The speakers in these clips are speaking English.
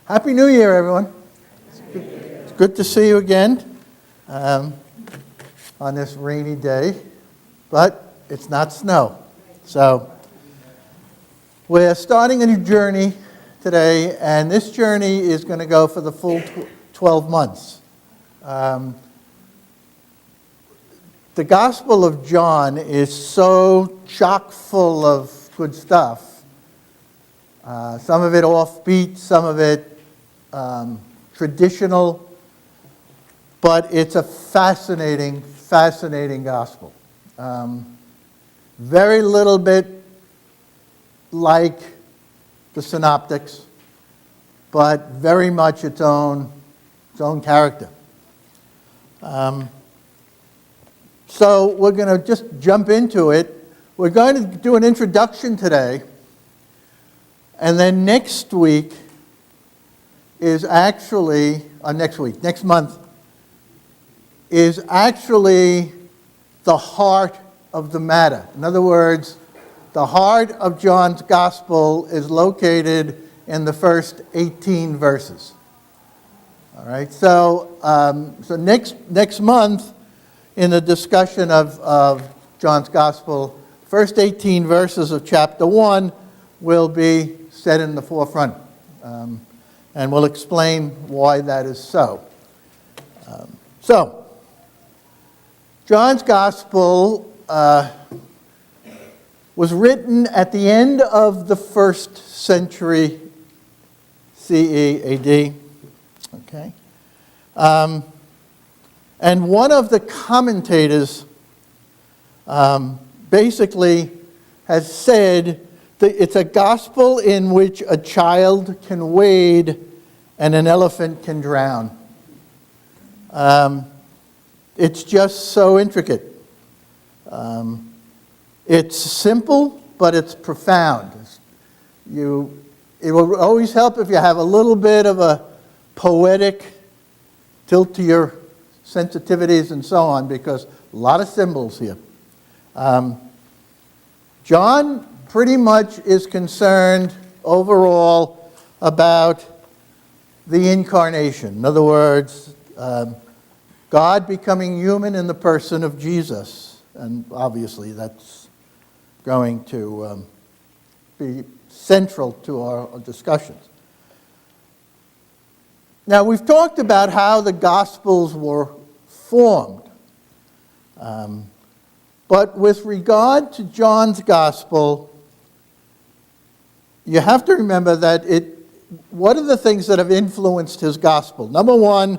Happy New Year, everyone. It's good to see you again on this rainy day, but it's not snow. So we're starting a new journey today, and this journey is going to go for the full 12 months. The Gospel of John is so chock full of good stuff. Some of it offbeat, some of it traditional, but it's a fascinating gospel. Very little bit like the synoptics, but very much its own character. So we're going to just jump into it. We're going to do an introduction today, and then next month is actually the heart of the matter. In other words, the heart of John's gospel is located in the first 18 verses. All right, so next month, in the discussion of John's gospel, first 18 verses of chapter 1 will be set in the forefront. And we'll explain why that is so. So, John's Gospel was written at the end of the 1st century CE AD. Okay? And one of the commentators basically has said that it's a gospel in which a child can wade and an elephant can drown. It's just so intricate. It's simple, but it's profound. It will always help if you have a little bit of a poetic tilt to your sensitivities and so on, because a lot of symbols here. John pretty much is concerned overall about the incarnation. In other words, God becoming human in the person of Jesus. And obviously that's going to be central to our discussions. Now, we've talked about how the Gospels were formed. But with regard to John's Gospel, you have to remember that what are the things that have influenced his Gospel? Number one,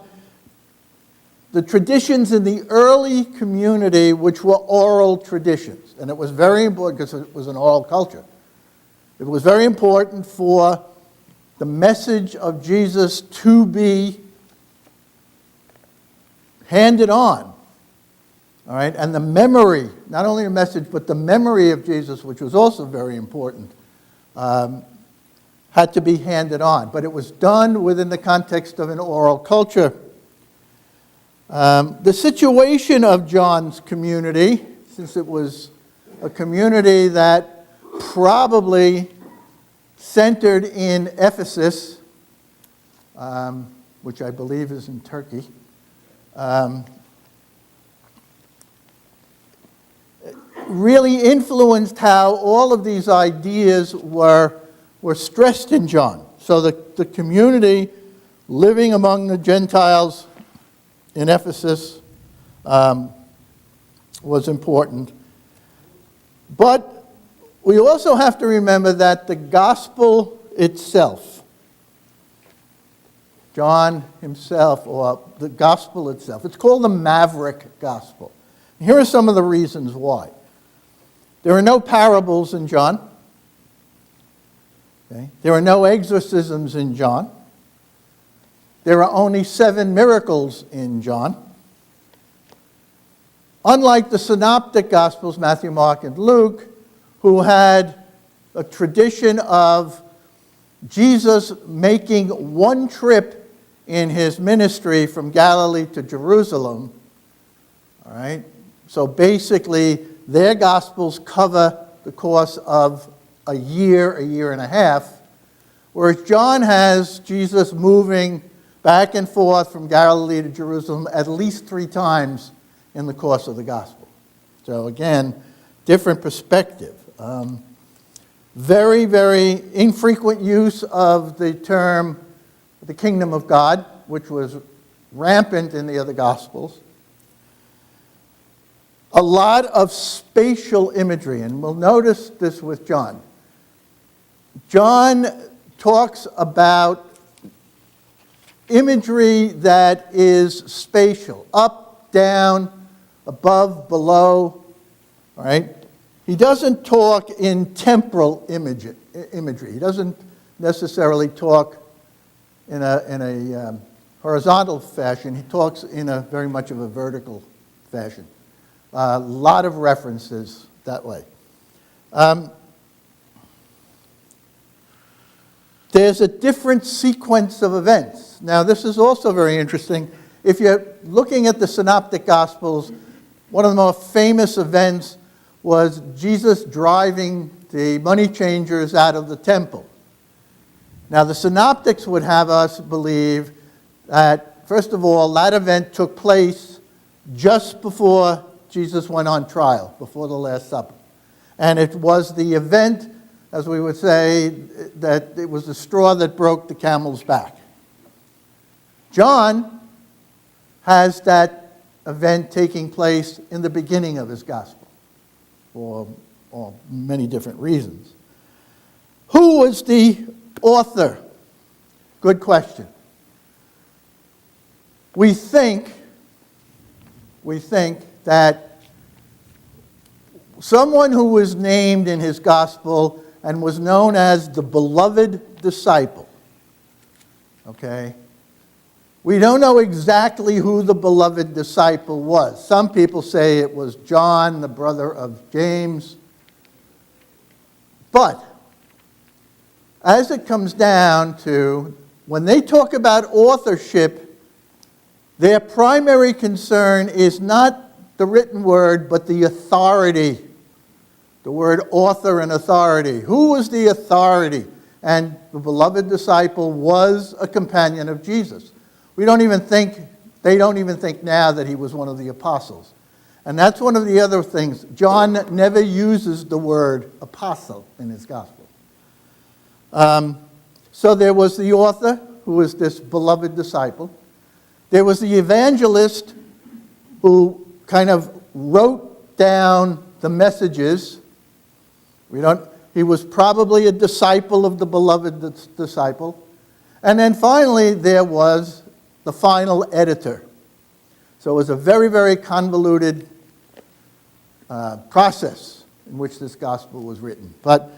the traditions in the early community, which were oral traditions. And it was very important because it was an oral culture. It was very important for the message of Jesus to be handed on. All right, and the memory, not only the message, but the memory of Jesus, which was also very important, had to be handed on. But it was done within the context of an oral culture. The situation of John's community, since it was a community that probably centered in Ephesus, which I believe is in Turkey, really influenced how all of these ideas were stressed in John. So the community living among the Gentiles in Ephesus was important. But we also have to remember that the gospel itself, John himself, or the gospel itself, it's called the Maverick Gospel. And here are some of the reasons why. There are no parables in John. Okay? There are no exorcisms in John. There are only 7 miracles in John. Unlike the synoptic Gospels, Matthew, Mark, and Luke, who had a tradition of Jesus making one trip in his ministry from Galilee to Jerusalem. All right? So basically, their Gospels cover the course of a year and a half, Whereas John has Jesus moving back and forth from Galilee to Jerusalem at least 3 times in the course of the gospel. So again, different perspective. Very, very infrequent use of the term the kingdom of God, which was rampant in the other gospels. A lot of spatial imagery, and we'll notice this with John. John talks about imagery that is spatial, up, down, above, below, all right? He doesn't talk in temporal imagery. He doesn't necessarily talk in a horizontal fashion. He talks in a very much of a vertical fashion. A lot of references that way. There's a different sequence of events. Now, this is also very interesting. If you're looking at the Synoptic Gospels, one of the most famous events was Jesus driving the money changers out of the temple. Now, the Synoptics would have us believe that, first of all, that event took place just before Jesus went on trial, before the Last Supper. And it was the event, as we would say, that it was the straw that broke the camel's back. John has that event taking place in the beginning of his gospel, for many different reasons. Who was the author? Good question. We think that someone who was named in his gospel and was known as the beloved disciple. Okay? We don't know exactly who the beloved disciple was. Some people say it was John, the brother of James. But as it comes down to, when they talk about authorship, their primary concern is not the written word, but the authority. The word author and authority. Who was the authority? And the beloved disciple was a companion of Jesus. They don't even think now that he was one of the apostles. And that's one of the other things. John never uses the word apostle in his gospel. So there was the author, who was this beloved disciple. There was the evangelist who kind of wrote down the messages. He was probably a disciple of the beloved disciple. And then finally, there was the final editor. So it was a very, very convoluted process in which this gospel was written. But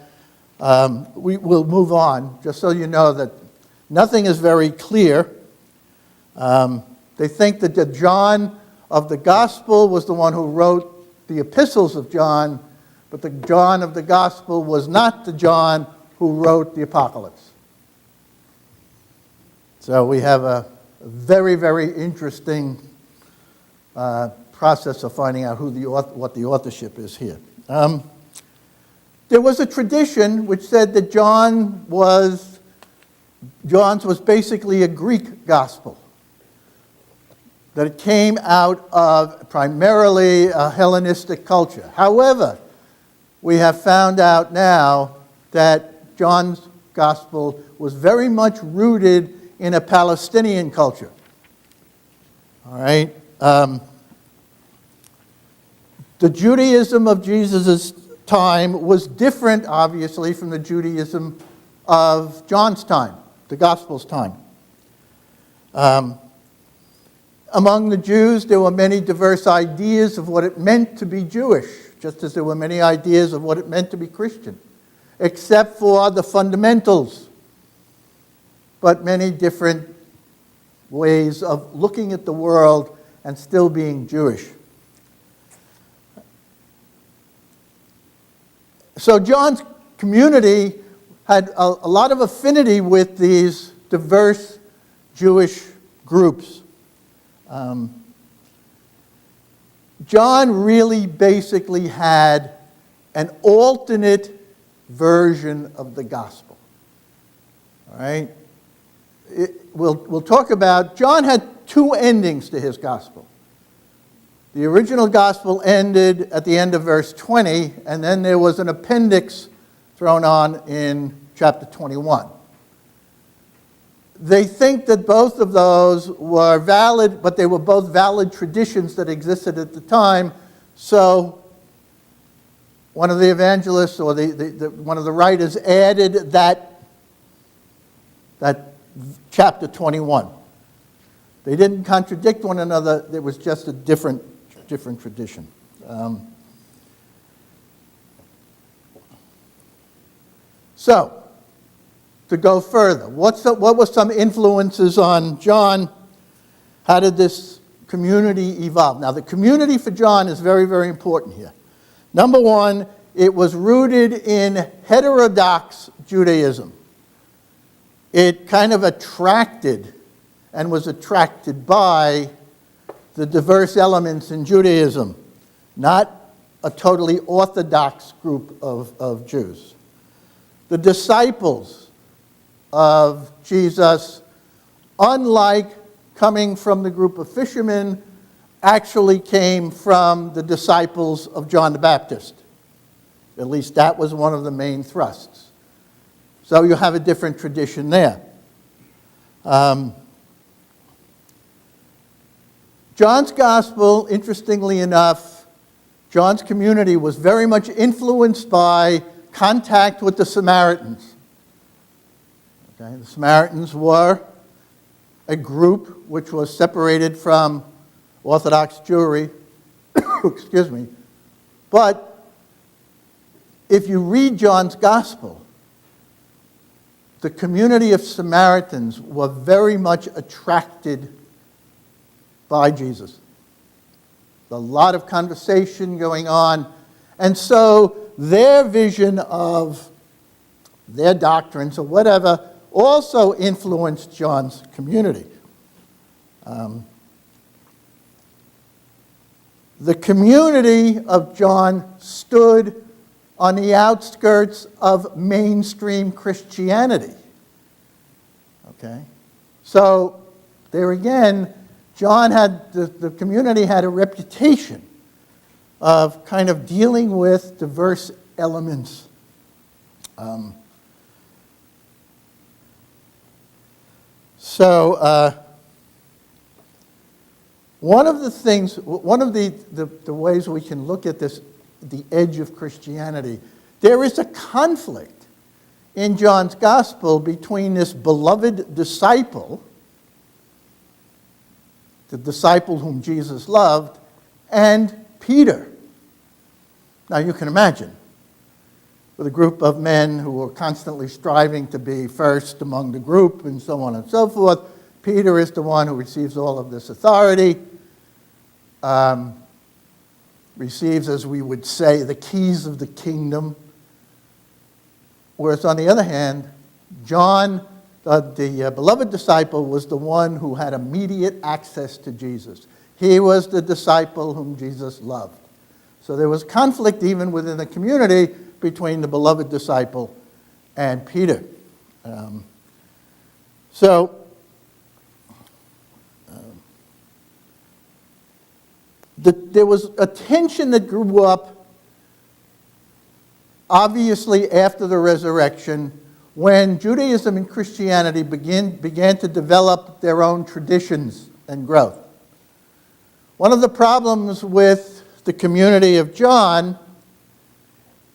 we will move on, just so you know that nothing is very clear. They think that the John of the gospel was the one who wrote the epistles of John, but the John of the gospel was not the John who wrote the apocalypse. So we have a very, very interesting process of finding out what the authorship is here. There was a tradition which said that John's was basically a Greek gospel, that it came out of primarily a Hellenistic culture. However, we have found out now that John's gospel was very much rooted in a Palestinian culture. All right? The Judaism of Jesus' time was different, obviously, from the Judaism of John's time, the Gospel's time. Among the Jews, there were many diverse ideas of what it meant to be Jewish, just as there were many ideas of what it meant to be Christian, except for the fundamentals, but many different ways of looking at the world and still being Jewish. So John's community had a lot of affinity with these diverse Jewish groups. John really basically had an alternate version of the gospel. All right? We'll talk about, John had two endings to his gospel. The original gospel ended at the end of verse 20, and then there was an appendix thrown on in chapter 21. They think that both of those were valid, but they were both valid traditions that existed at the time. So one of the evangelists or one of the writers added that chapter 21. They didn't contradict one another. It was just a different tradition. So, to go further, what were some influences on John? How did this community evolve? Now, the community for John is very, very important here. Number one, it was rooted in heterodox Judaism. It kind of attracted and was attracted by the diverse elements in Judaism, not a totally orthodox group of Jews. The disciples of Jesus, unlike coming from the group of fishermen, actually came from the disciples of John the Baptist. At least that was one of the main thrusts. So you have a different tradition there. John's gospel, interestingly enough, John's community was very much influenced by contact with the Samaritans. Okay? The Samaritans were a group which was separated from Orthodox Jewry. Excuse me. But if you read John's gospel, the community of Samaritans were very much attracted by Jesus. A lot of conversation going on. And so their vision of their doctrines or whatever also influenced John's community. The community of John stood on the outskirts of mainstream Christianity. Okay? So there again, John had, the community had a reputation of kind of dealing with diverse elements. One of the ways we can look at this, the edge of Christianity, there is a conflict in John's gospel between this beloved disciple, the disciple whom Jesus loved, and Peter. Now you can imagine, with a group of men who were constantly striving to be first among the group and so on and so forth, Peter is the one who receives all of this authority, receives, as we would say, the keys of the kingdom. Whereas on the other hand, John, the beloved disciple, was the one who had immediate access to Jesus. He was the disciple whom Jesus loved. So there was conflict even within the community between the beloved disciple and Peter. There was a tension that grew up, obviously after the resurrection, when Judaism and Christianity began to develop their own traditions and growth. One of the problems with the community of John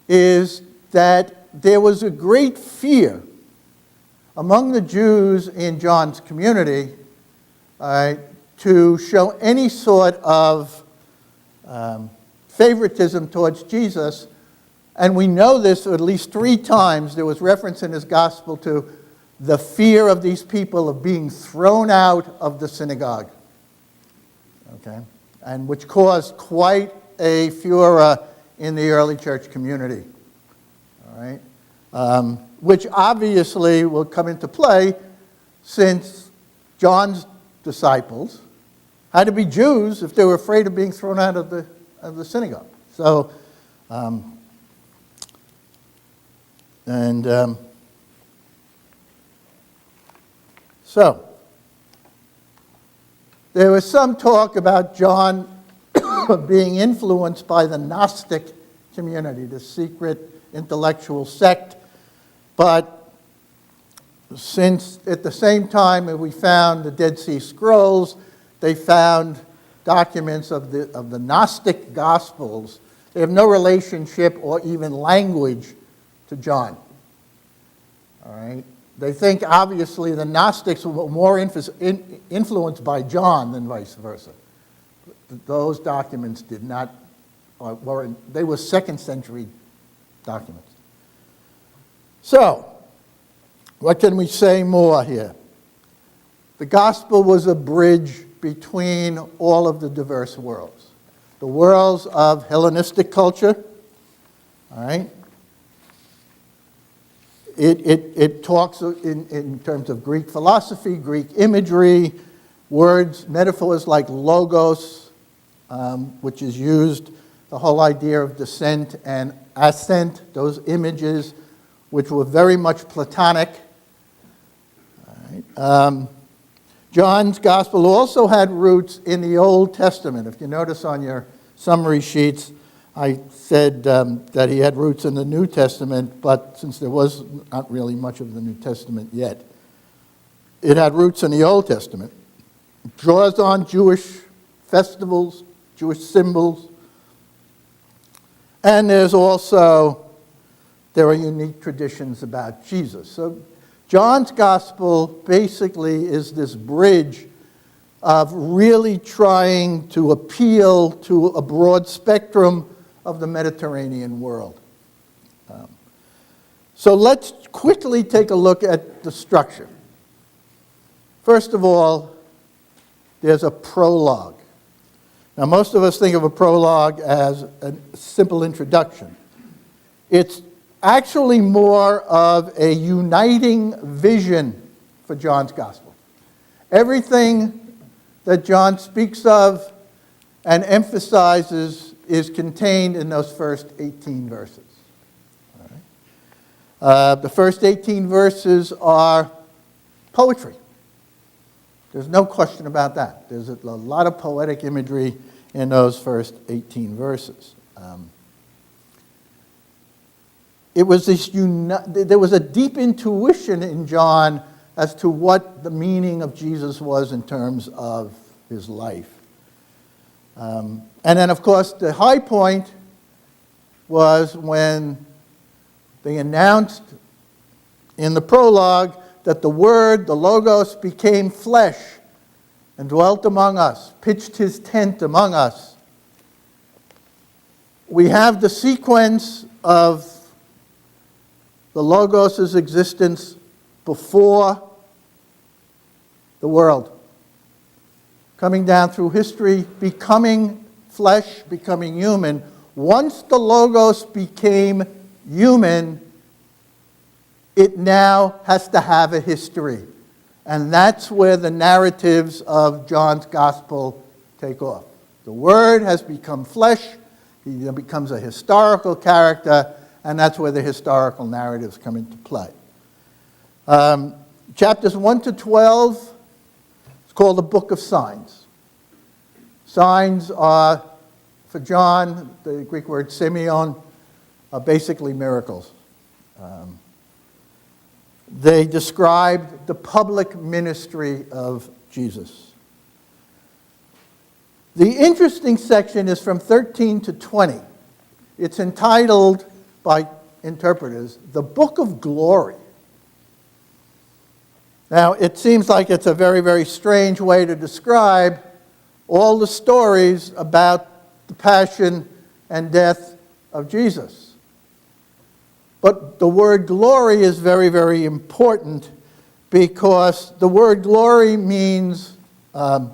is that there was a great fear among the Jews in John's community to show any sort of favoritism towards Jesus. And we know this at least 3 times. There was reference in his gospel to the fear of these people of being thrown out of the synagogue. Okay? And which caused quite a furor in the early church community. All right? Which obviously will come into play since John's disciples had to be Jews if they were afraid of being thrown out of the synagogue. So, So, there was some talk about John being influenced by the Gnostic community, the secret intellectual sect. But since at the same time we found the Dead Sea Scrolls, they found documents of the Gnostic Gospels. They have no relationship or even language to John. All right? They think, obviously, the Gnostics were more influenced by John than vice versa. Those documents did not, they were second century documents. So, what can we say more here? The gospel was a bridge between all of the diverse worlds. The worlds of Hellenistic culture, all right? It talks in terms of Greek philosophy, Greek imagery, words, metaphors like logos, which is used, the whole idea of descent and ascent, those images, which were very much Platonic. All right. John's gospel also had roots in the Old Testament. If you notice on your summary sheets, I said that he had roots in the New Testament, but since there was not really much of the New Testament yet, it had roots in the Old Testament. It draws on Jewish festivals, Jewish symbols, and there are unique traditions about Jesus. So John's gospel basically is this bridge of really trying to appeal to a broad spectrum of the Mediterranean world. So let's quickly take a look at the structure. First of all, there's a prologue. Now, most of us think of a prologue as a simple introduction. It's actually more of a uniting vision for John's gospel. Everything that John speaks of and emphasizes is contained in those first 18 verses. All right. The first 18 verses are poetry. There's no question about that. There's a lot of poetic imagery in those first 18 verses. There was a deep intuition in John as to what the meaning of Jesus was in terms of his life. And then, of course, the high point was when they announced in the prologue that the Word, the Logos, became flesh and dwelt among us, pitched his tent among us. We have the sequence of the Logos' existence before the world, coming down through history, becoming flesh, becoming human. Once the Logos became human, it now has to have a history. And that's where the narratives of John's gospel take off. The Word has become flesh, he becomes a historical character, and that's where the historical narratives come into play. Chapters 1 to 12, it's called the Book of Signs. Signs are, for John, the Greek word semeion, are basically miracles. They describe the public ministry of Jesus. The interesting section is from 13 to 20. It's entitled, by interpreters, the Book of Glory. Now, it seems like it's a very, very strange way to describe all the stories about the passion and death of Jesus. But the word glory is very, very important because the word glory means, the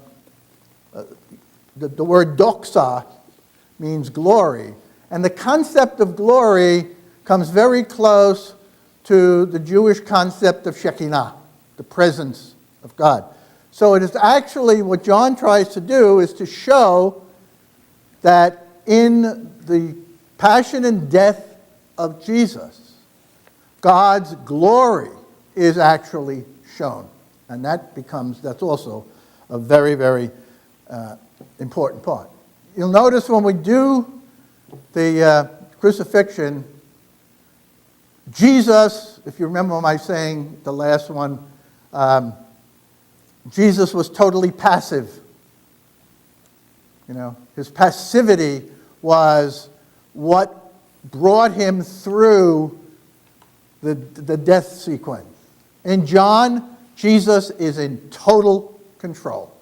word doxa means glory. And the concept of glory comes very close to the Jewish concept of Shekinah, the presence of God. So it is actually what John tries to do is to show that in the passion and death of Jesus, God's glory is actually shown. And that's also a very, very important part. You'll notice when we do the crucifixion, Jesus, if you remember my saying the last one, Jesus was totally passive. His passivity was what brought him through the death sequence. In John, Jesus is in total control.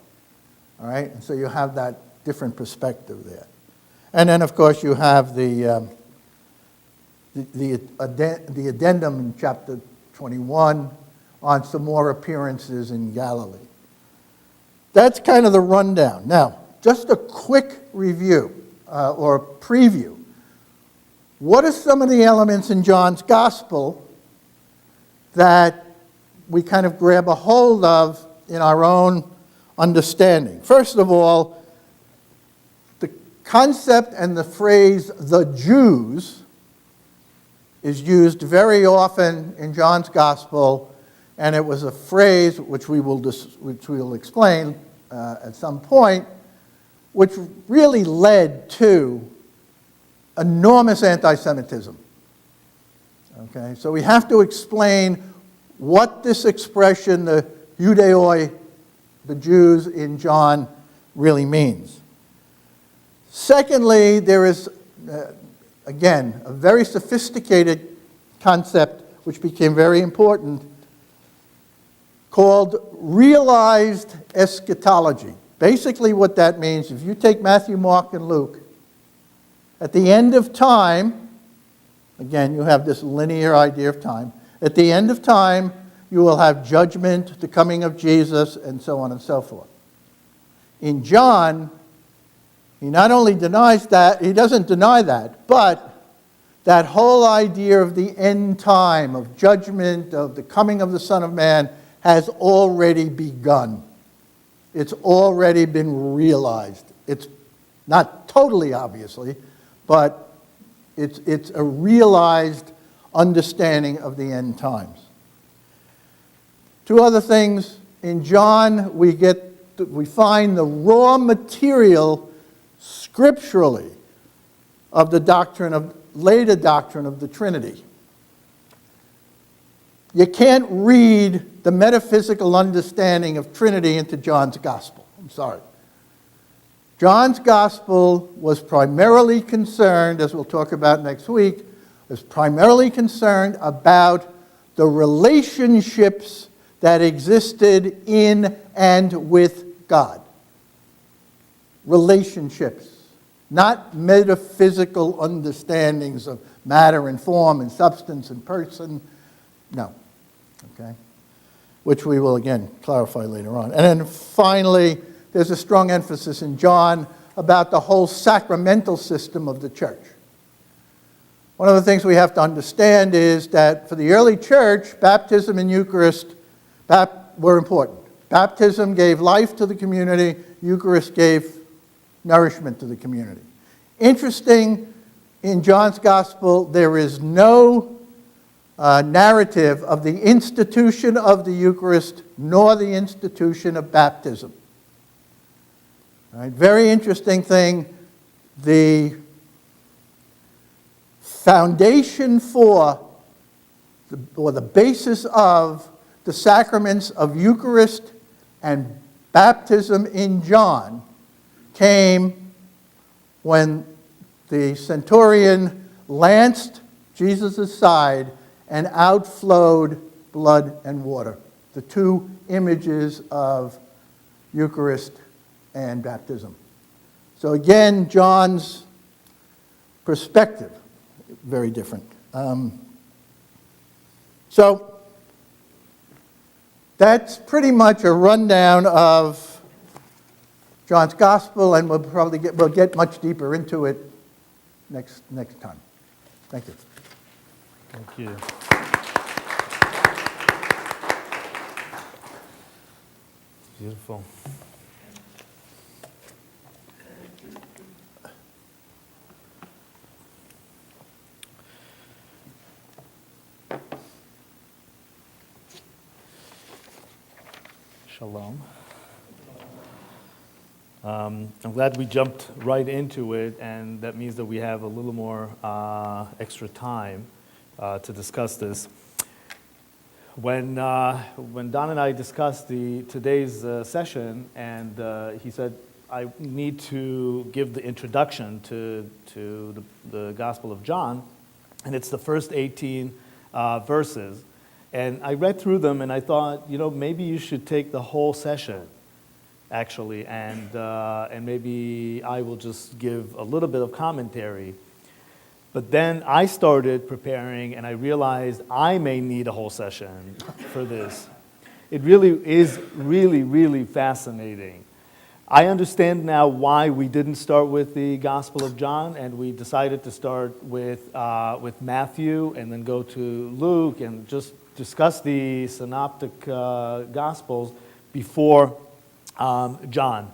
All right? And so you have that different perspective there. And then, of course, you have the addendum in chapter 21 on some more appearances in Galilee. That's kind of the rundown. Now, just a quick review or preview. What are some of the elements in John's gospel that we kind of grab a hold of in our own understanding? First of all, the concept and the phrase "the Jews" is used very often in John's gospel, and it was a phrase which we will explain at some point, which really led to enormous anti-Semitism. Okay, so we have to explain what this expression, the Judeoi, the Jews in John, really means. Secondly, there is, again, a very sophisticated concept which became very important called realized eschatology. Basically what that means, if you take Matthew, Mark, and Luke, at the end of time, again, you have this linear idea of time. At the end of time, you will have judgment, the coming of Jesus, and so on and so forth. In John, he not only denies that, he doesn't deny that, but that whole idea of the end time, of judgment, of the coming of the Son of Man, has already begun. It's already been realized. It's not totally, obviously, but it's a realized understanding of the end times. Two other things. In John, we find the raw material scripturally of the later doctrine of the Trinity. You can't read the metaphysical understanding of Trinity into John's gospel. I'm sorry. John's gospel was primarily concerned, as we'll talk about next week, was primarily concerned about the relationships that existed in and with God. Relationships, not metaphysical understandings of matter and form and substance and person. No. Okay? Which we will, again, clarify later on. And then finally, there's a strong emphasis in John about the whole sacramental system of the church. One of the things we have to understand is that for the early church, baptism and Eucharist were important. Baptism gave life to the community. Eucharist gave nourishment to the community. Interesting, in John's gospel, there is no narrative of the institution of the Eucharist nor the institution of baptism. All right, very interesting thing. The foundation for, or the basis of, the sacraments of Eucharist and baptism in John came when the centurion lanced Jesus' side and outflowed blood and water, the two images of Eucharist and baptism. So again, John's perspective, very different. So that's pretty much a rundown of John's gospel, and we'll get much deeper into it next time. Thank you. Thank you. Beautiful. Shalom. I'm glad we jumped right into it, and that means that we have a little more extra time to discuss this. When Don and I discussed today's session, and he said, I need to give the introduction to the Gospel of John, and it's the first 18 verses. And I read through them, and I thought, maybe you should take the whole session, actually, and maybe I will just give a little bit of commentary. But then I started preparing, and I realized I may need a whole session for this. It really is really fascinating. I understand now why we didn't start with the Gospel of John, and we decided to start with Matthew and then go to Luke and just discuss the synoptic Gospels before John.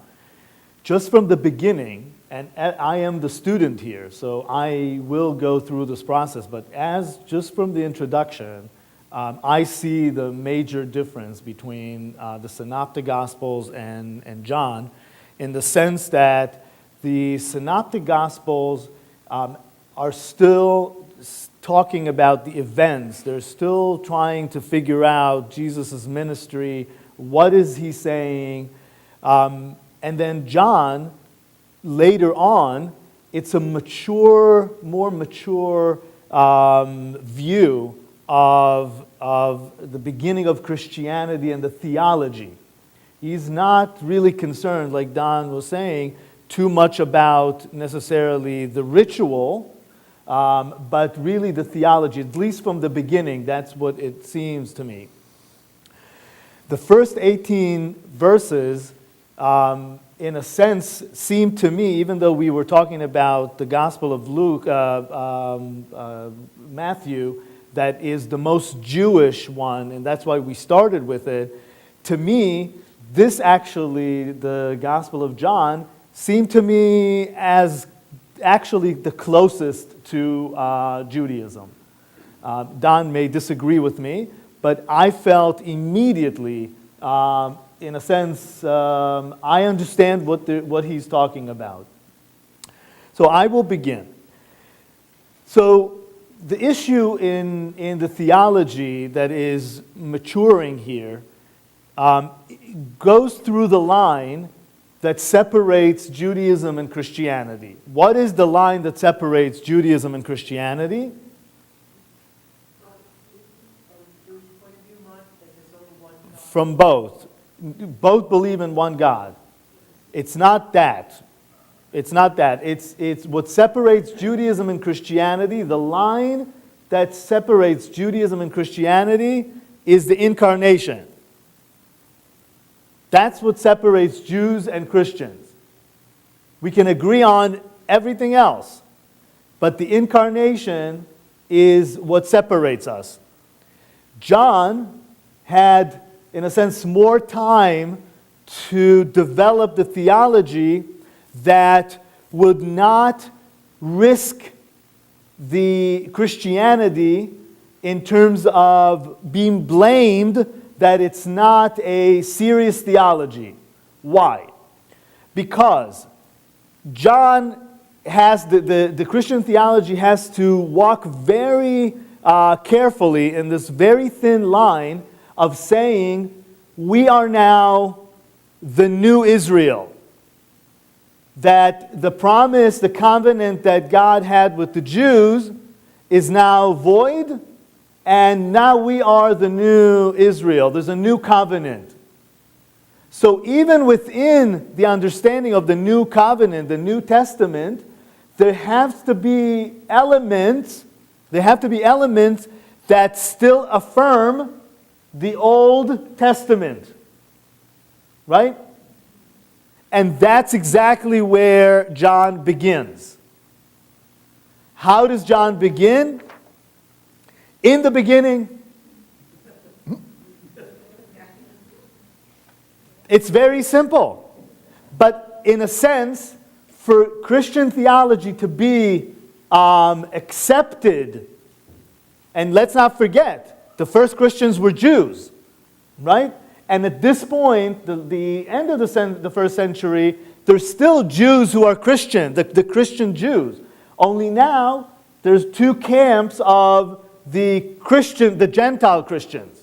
Just from the beginning, and I am the student here, so I will go through this process, but just from the introduction, I see the major difference between the synoptic Gospels and John, in the sense that the synoptic Gospels are still talking about the events. They're still trying to figure out Jesus' ministry. What is he saying? And then John, later on, it's a more mature view of the beginning of Christianity and the theology. He's not really concerned, like Don was saying, too much about necessarily the ritual, but really the theology, at least from the beginning. That's what it seems to me. The first 18 verses, in a sense, seem to me, even though we were talking about the Gospel of Luke, Matthew, that is the most Jewish one, and that's why we started with it. To me, this actually, the Gospel of John, seemed to me as actually the closest to Judaism. Don may disagree with me, but I felt immediately, in a sense, I understand what he's talking about. So I will begin. So the issue in the theology that is maturing here goes through the line that separates Judaism and Christianity. What is the line that separates Judaism and Christianity? From both. Both believe in one God. It's not that. It's not that. It's what separates Judaism and Christianity. The line that separates Judaism and Christianity is the incarnation. That's what separates Jews and Christians. We can agree on everything else, but the incarnation is what separates us. John had, in a sense, more time to develop the theology that would not risk the Christianity in terms of being blamed that it's not a serious theology. Why? Because John has, the Christian theology has to walk very carefully in this very thin line of saying, we are now the new Israel. That the promise, the covenant that God had with the Jews is now void, and now we are the new Israel. There's a new covenant. So even within the understanding of the new covenant, the New Testament, there have to be elements that still affirm the Old Testament. Right? And that's exactly where John begins. How does John begin? In the beginning. It's very simple. But in a sense, for Christian theology to be accepted, and let's not forget, the first Christians were Jews, right? And at this point, the end of the first century, there's still Jews who are Christian, the Christian Jews. Only now, there's two camps of the Gentile Christians,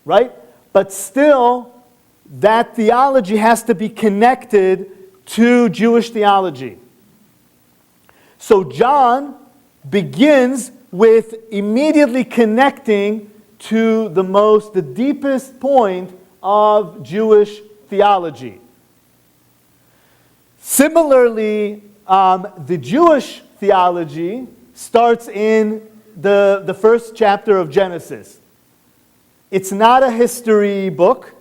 right? But still, that theology has to be connected to Jewish theology. So John begins with immediately connecting to the deepest point of Jewish theology. Similarly, the Jewish theology starts in the first chapter of Genesis. It's not a history book.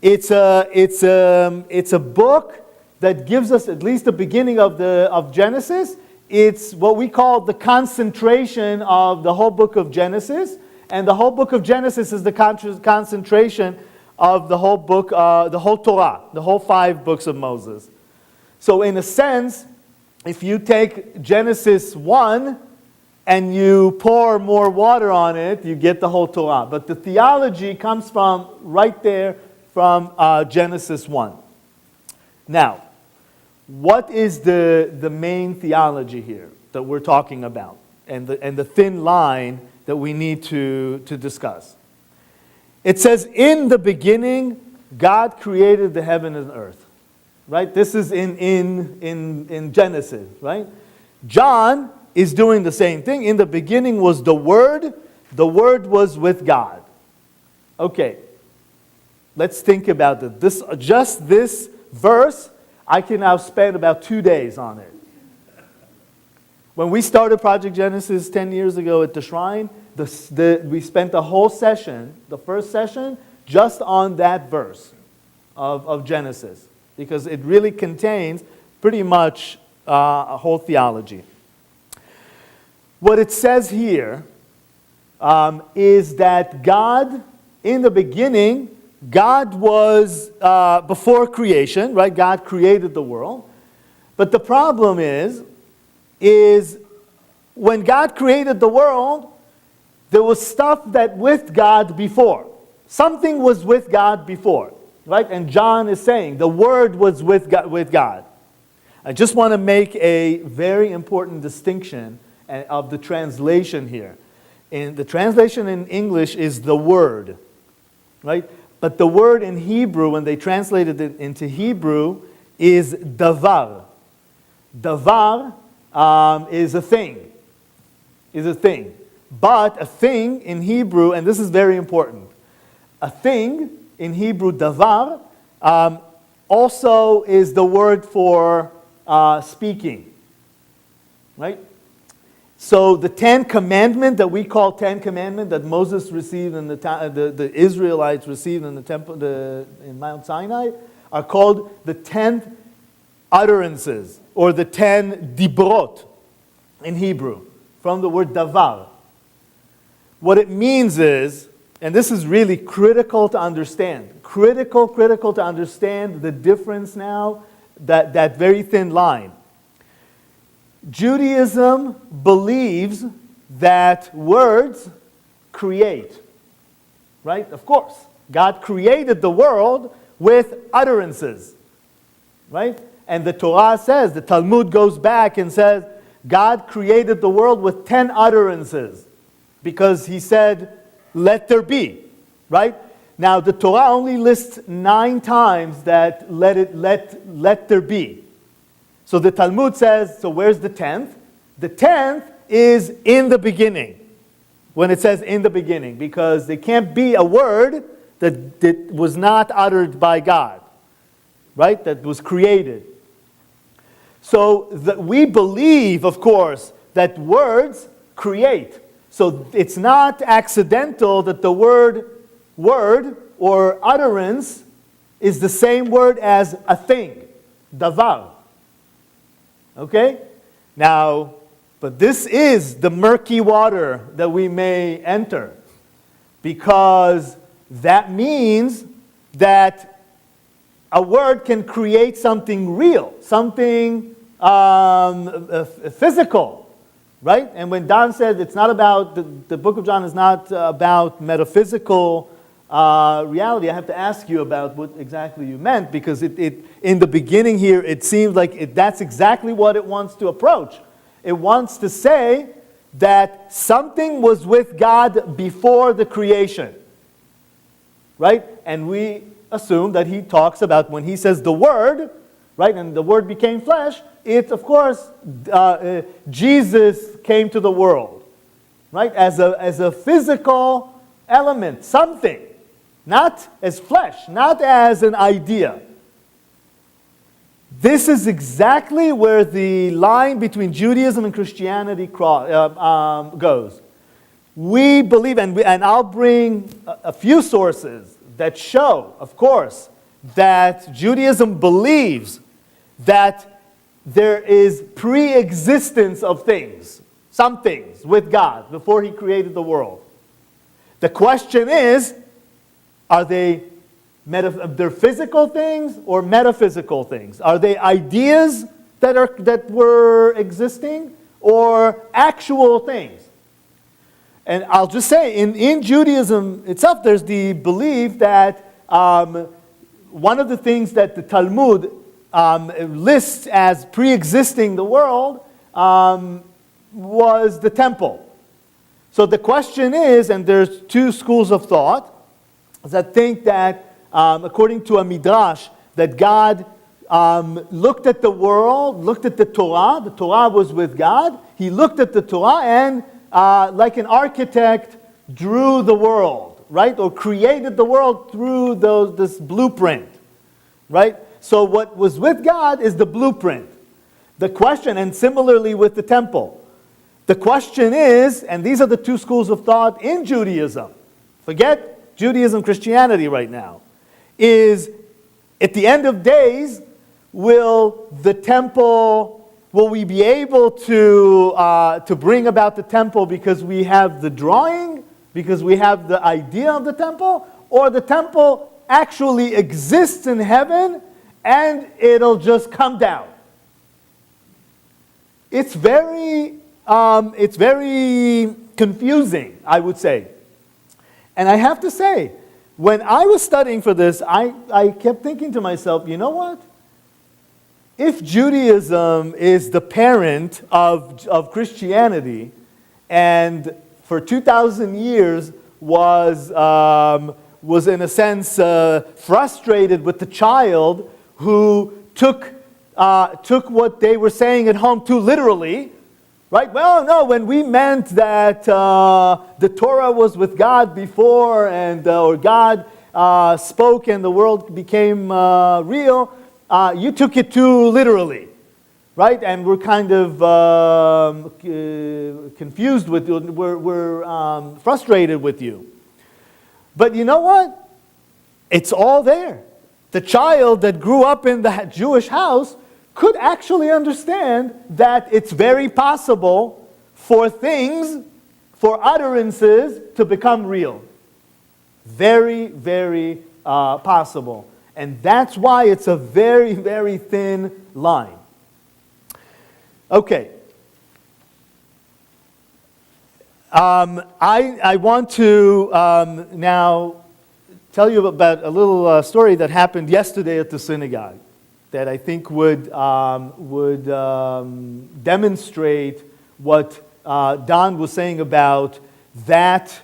It's a book that gives us at least the beginning of Genesis. It's what we call the concentration of the whole book of Genesis. And the whole book of Genesis is the concentration of the whole book, the whole Torah, the whole 5 books of Moses. So in a sense, if you take Genesis 1 and you pour more water on it, you get the whole Torah. But the theology comes from right there from Genesis 1. Now, what is the main theology here that we're talking about? And the thin line that we need to discuss. It says, in the beginning, God created the heaven and earth. Right? This is in Genesis, right? John is doing the same thing. In the beginning was the Word was with God. Okay, let's think about it. Just this verse, I can now spend about 2 days on it. When we started Project Genesis 10 years ago at the Shrine, we spent the whole session, the first session, just on that verse of Genesis. Because it really contains pretty much a whole theology. What it says here is that God, in the beginning, God was before creation, right? God created the world. But the problem is when God created the world, there was stuff that with God before. Something was with God before. Right? And John is saying the Word was with God. I just want to make a very important distinction of the translation here. In the translation in English is the Word. Right? But the word in Hebrew, when they translated it into Hebrew, is davar. Davar is a thing. Is a thing. But a thing in Hebrew, and this is very important, a thing in Hebrew, davar, also is the word for speaking. Right? So the 10 Commandments that we call 10 Commandments that Moses received and the Israelites received in the temple in Mount Sinai are called the 10 utterances or the 10 dibrot in Hebrew from the word davar. What it means is, and this is really critical to understand. Critical to understand the difference now, that very thin line. Judaism believes that words create. Right? Of course. God created the world with utterances. Right? And the Torah says, the Talmud goes back and says, God created the world with 10 utterances. Because he said, let there be, right? Now the Torah only lists 9 times that let there be. So the Talmud says, so where's the 10th? The 10th is in the beginning. When it says in the beginning, because there can't be a word that was not uttered by God, right? That was created. So we believe, of course, that words create. So it's not accidental that the word or utterance is the same word as a thing, davar. Okay? Now, but this is the murky water that we may enter, because that means that a word can create something real, something physical. Right? And when Don said it's not about, the book of John is not about metaphysical reality, I have to ask you about what exactly you meant, because in the beginning here, it seems like that's exactly what it wants to approach. It wants to say that something was with God before the creation, right? And we assume that he talks about when he says the Word, right, and the Word became flesh, it's, of course, Jesus came to the world, right, as a physical element, something, not as flesh, not as an idea. This is exactly where the line between Judaism and Christianity goes. We believe, and I'll bring a few sources that show, of course, that Judaism believes that there is pre-existence of things, some things, with God before he created the world. The question is, are they they're physical things or metaphysical things? Are they ideas that were existing or actual things? And I'll just say, in Judaism itself, there's the belief that one of the things that the Talmud lists as pre-existing the world was the temple. So the question is, and there's two schools of thought that think that, according to a midrash, that God looked at the world, looked at the Torah was with God, he looked at the Torah and, like an architect, drew the world, right? Or created the world through this blueprint, right? So what was with God is the blueprint. The question, and similarly with the temple, the question is, and these are the two schools of thought in Judaism, forget Judaism, Christianity right now, is at the end of days, will we be able to bring about the temple because we have the drawing, because we have the idea of the temple, or the temple actually exists in heaven and it'll just come down? It's very confusing, I would say. And I have to say, when I was studying for this, I kept thinking to myself, you know what? If Judaism is the parent of Christianity, and for 2,000 years was in a sense frustrated with the child who took what they were saying at home too literally, right? Well, no, when we meant that the Torah was with God before, and or God spoke and the world became real, you took it too literally, right? And we're kind of confused with you. We're frustrated with you. But you know what? It's all there. The child that grew up in the Jewish house could actually understand that it's very possible for things, for utterances to become real. Very, very possible. And that's why it's a very, very thin line. Okay. I want to now tell you about a little story that happened yesterday at the synagogue that I think would demonstrate what Don was saying about that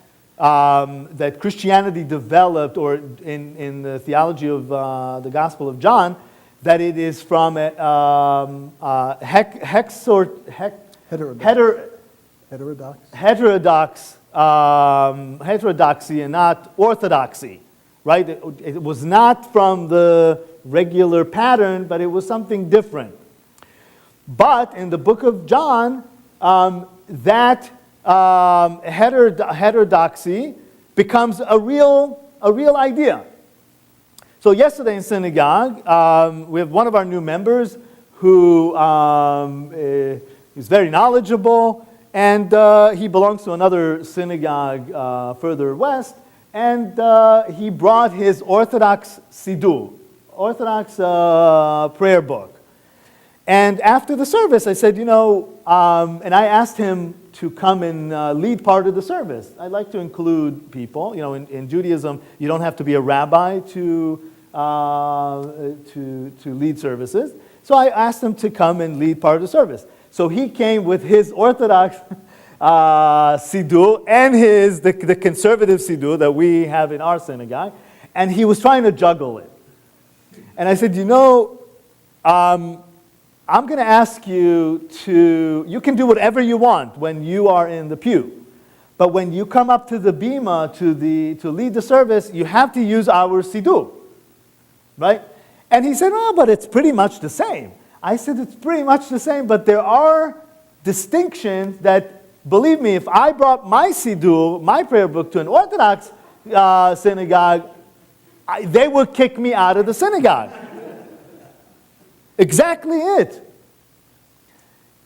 Christianity developed, or in the theology of the Gospel of John, that it is from heterodoxy and not orthodoxy, right? It was not from the regular pattern, but it was something different. But in the book of John, that heterodoxy becomes a real idea. So yesterday in synagogue, we have one of our new members who is very knowledgeable, and he belongs to another synagogue further west, and he brought his Orthodox Siddur, Orthodox prayer book. And after the service, I said, and I asked him to come and lead part of the service. I like to include people. In Judaism, you don't have to be a rabbi to lead services. So I asked him to come and lead part of the service. So he came with his Orthodox siddur and the conservative siddur that we have in our synagogue, and he was trying to juggle it. And I said, I'm going to ask you you can do whatever you want when you are in the pew. But when you come up to the bima to lead the service, you have to use our siddur. Right? And he said, but it's pretty much the same. I said, it's pretty much the same, but there are distinctions that, believe me, if I brought my siddur, my prayer book, to an Orthodox synagogue, they would kick me out of the synagogue. Exactly it.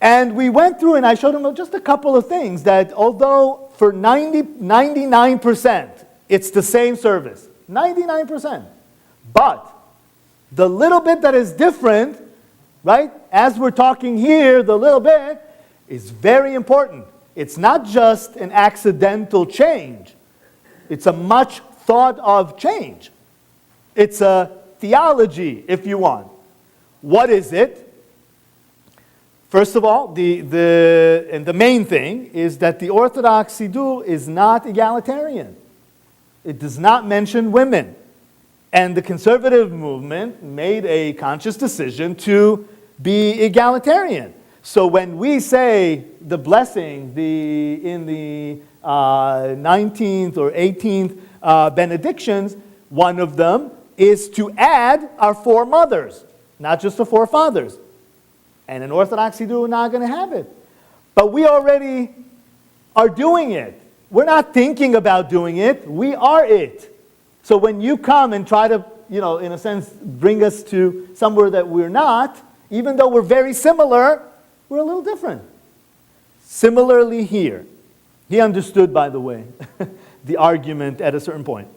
And we went through and I showed him just a couple of things that although for 99% it's the same service, 99%, but the little bit that is different, right, as we're talking here, the little bit is very important. It's not just an accidental change. It's a much thought of change. It's a theology, if you want. What is it? First of all, the main thing is that the Orthodox Siddur is not egalitarian. It does not mention women. And the conservative movement made a conscious decision to be egalitarian. So when we say the blessing in the 19th or 18th benedictions, one of them is to add our four mothers. Not just the four fathers. And in Orthodox Siddur, we're not going to have it. But we already are doing it. We're not thinking about doing it. We are it. So when you come and try to, in a sense, bring us to somewhere that we're not, even though we're very similar, we're a little different. Similarly here. He understood, by the way, the argument at a certain point.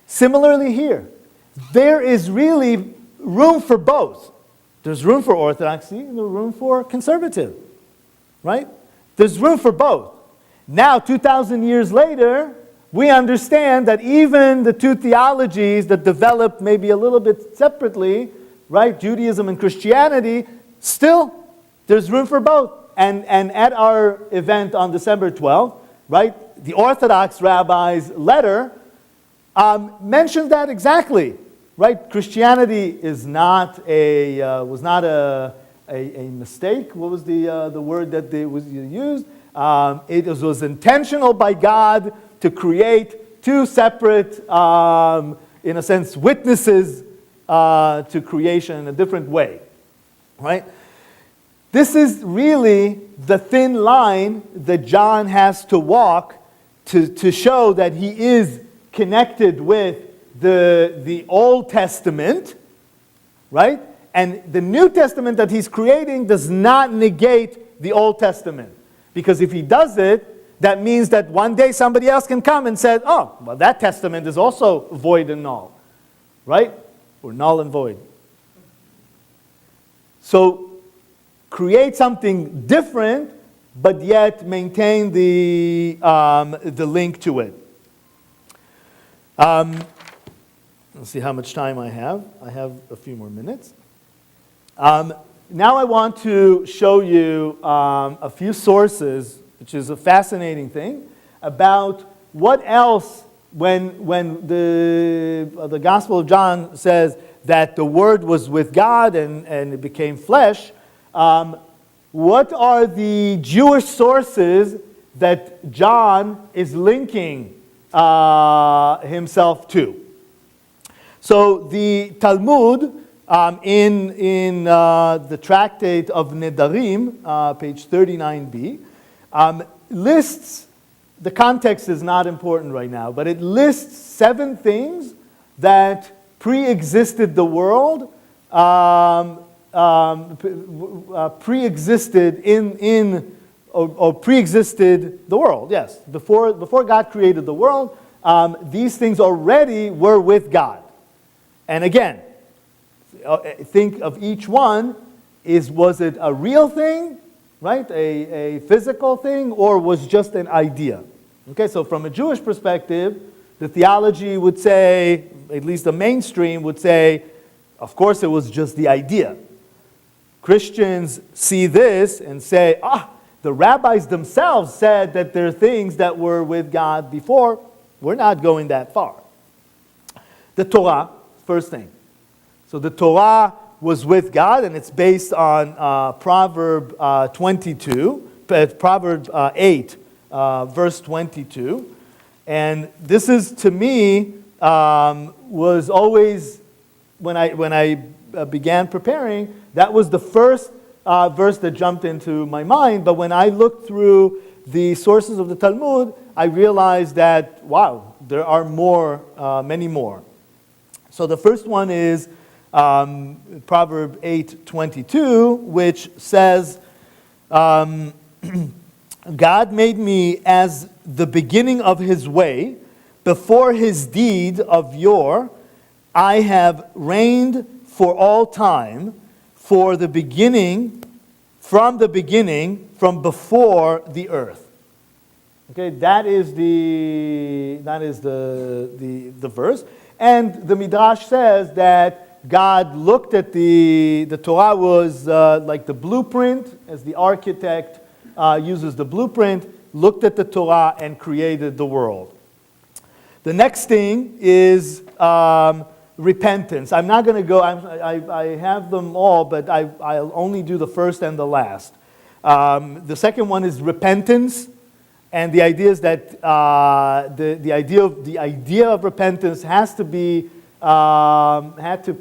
Similarly here. There is really room for both. There's room for orthodoxy and there's room for conservative, right? There's room for both. Now, 2,000 years later, we understand that even the two theologies that developed maybe a little bit separately, right, Judaism and Christianity, still there's room for both. And at our event on December 12th, right, the Orthodox rabbi's letter mentions that exactly. Right, Christianity is was not a mistake. What was the word that was used? It was intentional by God to create two separate, in a sense, witnesses to creation in a different way. Right? This is really the thin line that John has to walk to show that he is connected with the Old Testament, right? And the New Testament that he's creating does not negate the Old Testament. Because if he does it, that means that one day somebody else can come and say, oh, well, that testament is also void and null, right? Or null and void. So create something different, but yet maintain the link to it. Let's see how much time I have. I have a few more minutes. Now I want to show you a few sources, which is a fascinating thing, about what else, when the Gospel of John says that the Word was with God and it became flesh, what are the Jewish sources that John is linking himself to? So the Talmud, in the tractate of Nedarim, page 39b, lists, the context is not important right now, but it lists 7 things that pre-existed the world, pre-existed or pre-existed the world, yes. Before God created the world, these things already were with God. And again, think of each one was it a real thing, right? A physical thing, or was just an idea? Okay, so from a Jewish perspective, the theology would say, at least the mainstream would say, of course it was just the idea. Christians see this and say, the rabbis themselves said that there are things that were with God before. We're not going that far. The Torah, first thing. So the Torah was with God, and it's based on Proverb 8, verse 22. And this is, to me, was always, when I began preparing, that was the first verse that jumped into my mind. But when I looked through the sources of the Talmud, I realized that, wow, there are more, many more. So the first one is Proverb 8:22, which says, God made me as the beginning of his way, before his deed of yore, I have reigned for all time, from the beginning, from before the earth. Okay, that is the verse. And the Midrash says that God looked at the Torah was like the blueprint, as the architect uses the blueprint, looked at the Torah and created the world. The next thing is repentance. I'm not going to go, I have them all, but I'll only do the first and the last. The second one is repentance. And the idea is that the idea of repentance had to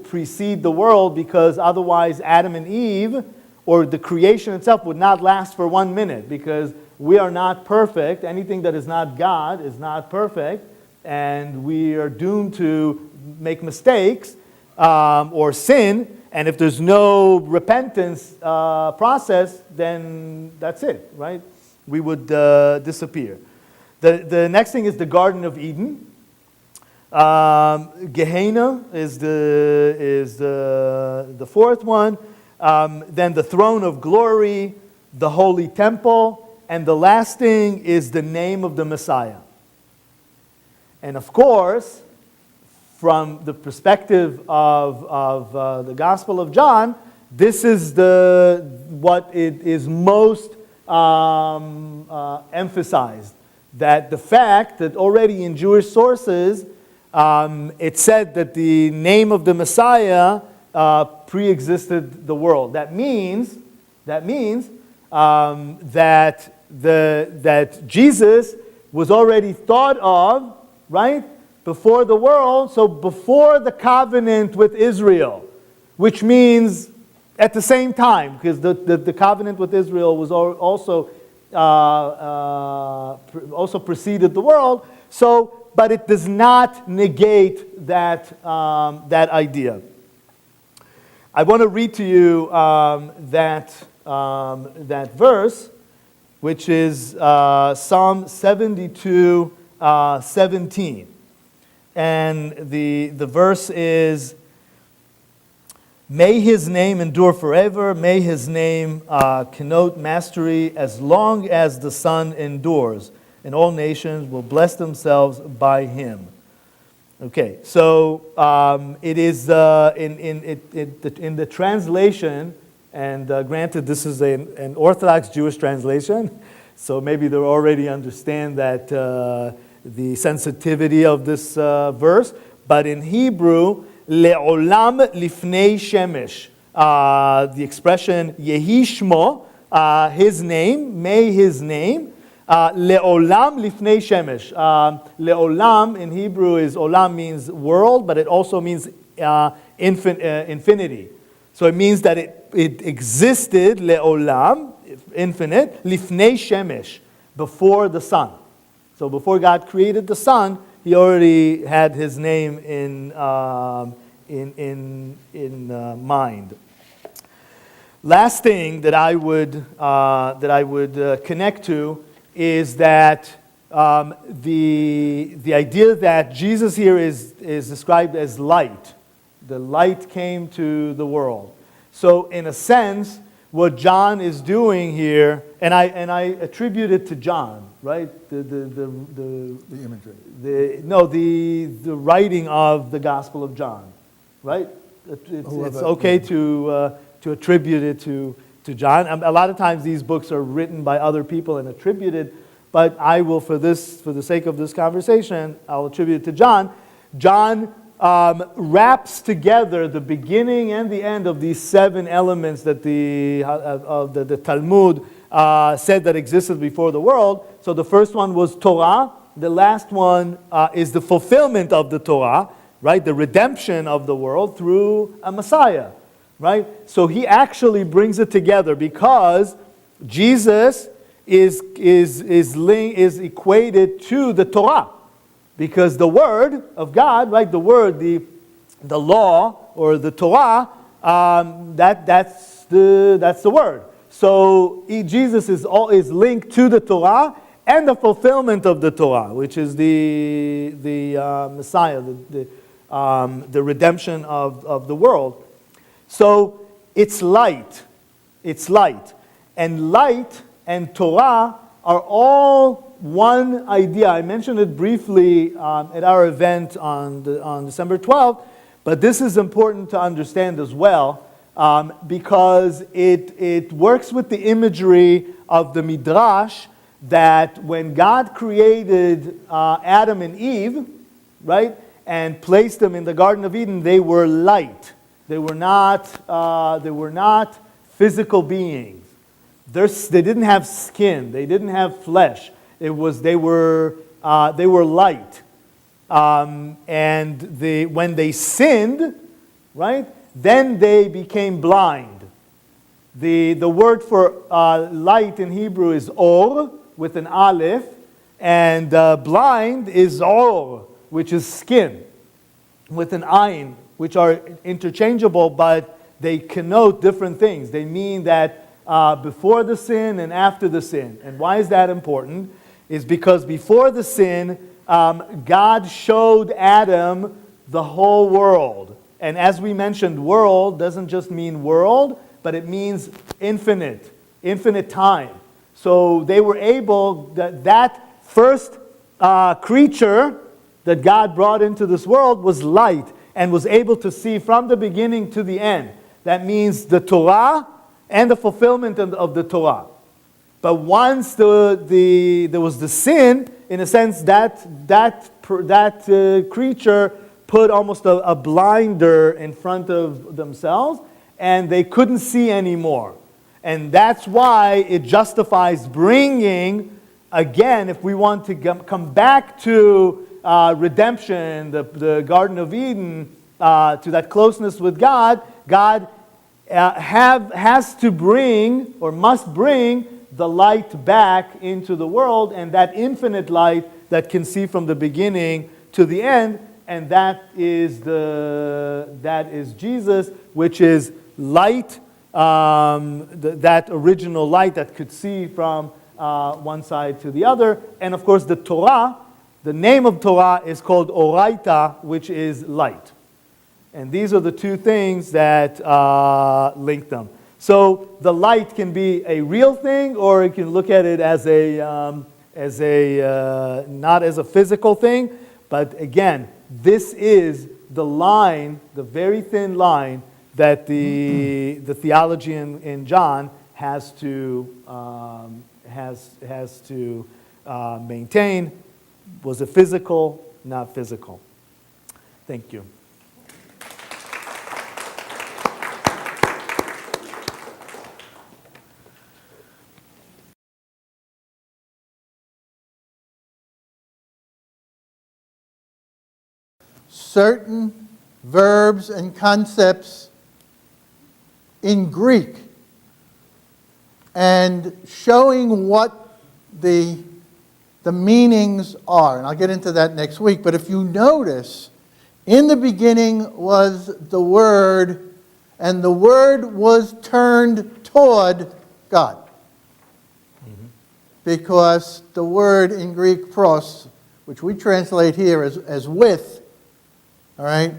precede the world, because otherwise Adam and Eve, or the creation itself, would not last for 1 minute, because we are not perfect. Anything that is not God is not perfect, and we are doomed to make mistakes or sin. And if there's no repentance process, then that's it, right? We would disappear. The next thing is the Garden of Eden. Gehenna is the fourth one. Then the throne of glory, the holy temple, and the last thing is the name of the Messiah. And of course, from the perspective of the Gospel of John, this is what it is most emphasized, that the fact that already in Jewish sources it said that the name of the Messiah pre-existed the world. That means that Jesus was already thought of, right, before the world. So before the covenant with Israel, which means at the same time, because the covenant with Israel was also preceded the world. So, but it does not negate that idea. I want to read to you that verse, which is Psalm 72:17, and the verse is, "May his name endure forever. May his name connote mastery as long as the sun endures, and all nations will bless themselves by him." Okay, so it is in the translation, and granted this is an Orthodox Jewish translation, so maybe they already understand that the sensitivity of this verse, but in Hebrew, Le'olam lifnei shemesh. The expression Yehi shmo, his name, may his name. Le'olam lifnei shemesh. Le'olam in Hebrew is, olam means world, but it also means infinity. So it means that it existed, le'olam, infinite, lifnei shemesh, before the sun. So before God created the sun, he already had his name in mind. Last thing that I would connect to is that the idea that Jesus here is described as light. The light came to the world. So in a sense, what John is doing here, and I attribute it to John, right? The imagery. The writing of the Gospel of John, right? It's okay to attribute it to John. A lot of times these books are written by other people and attributed, but I will, for the sake of this conversation, I'll attribute it to John. John wraps together the beginning and the end of these 7 elements that the Talmud said that existed before the world. So the first one was Torah. The last one is the fulfillment of the Torah, right? The redemption of the world through a Messiah, right? So he actually brings it together because Jesus is equated to the Torah. Because the Word of God, right, the Word, the law, or the Torah, that's the Word. So Jesus is linked to the Torah and the fulfillment of the Torah, which is the Messiah, the redemption of the world. So it's light. It's light. And light and Torah are all one idea. I mentioned it briefly at our event on December 12th, but this is important to understand as well because it works with the imagery of the Midrash that when God created Adam and Eve, right, and placed them in the Garden of Eden, they were light. They were not physical beings. They didn't have skin. They didn't have flesh. They were light, and when they sinned, right, then they became blind. The word for light in Hebrew is or with an aleph, and blind is or, which is skin, with an ayin, which are interchangeable, but they connote different things. They mean that before the sin and after the sin. And why is that important? Is because before the sin, God showed Adam the whole world. And as we mentioned, world doesn't just mean world, but it means infinite time. So they were able, that first creature that God brought into this world was light and was able to see from the beginning to the end. That means the Torah and the fulfillment of the Torah. But once there was the sin, in a sense, that creature put almost a blinder in front of themselves, and they couldn't see anymore. And that's why it justifies bringing, again, if we want to come back to redemption, the Garden of Eden, to that closeness with God, God has to bring, or must bring, the light back into the world, and that infinite light that can see from the beginning to the end, and that is Jesus, which is light, that original light that could see from one side to the other. And of course the Torah, the name of Torah is called Oraita, which is light. And these are the two things that link them. So the light can be a real thing, or you can look at it as not as a physical thing. But again, this is the line, the very thin line that the theology in John has to maintain. Was it physical? Not physical. Thank you. Certain verbs and concepts in Greek and showing what the meanings are. And I'll get into that next week. But if you notice, in the beginning was the Word, and the Word was turned toward God. Mm-hmm. Because the word in Greek, pros, which we translate here as with, all right,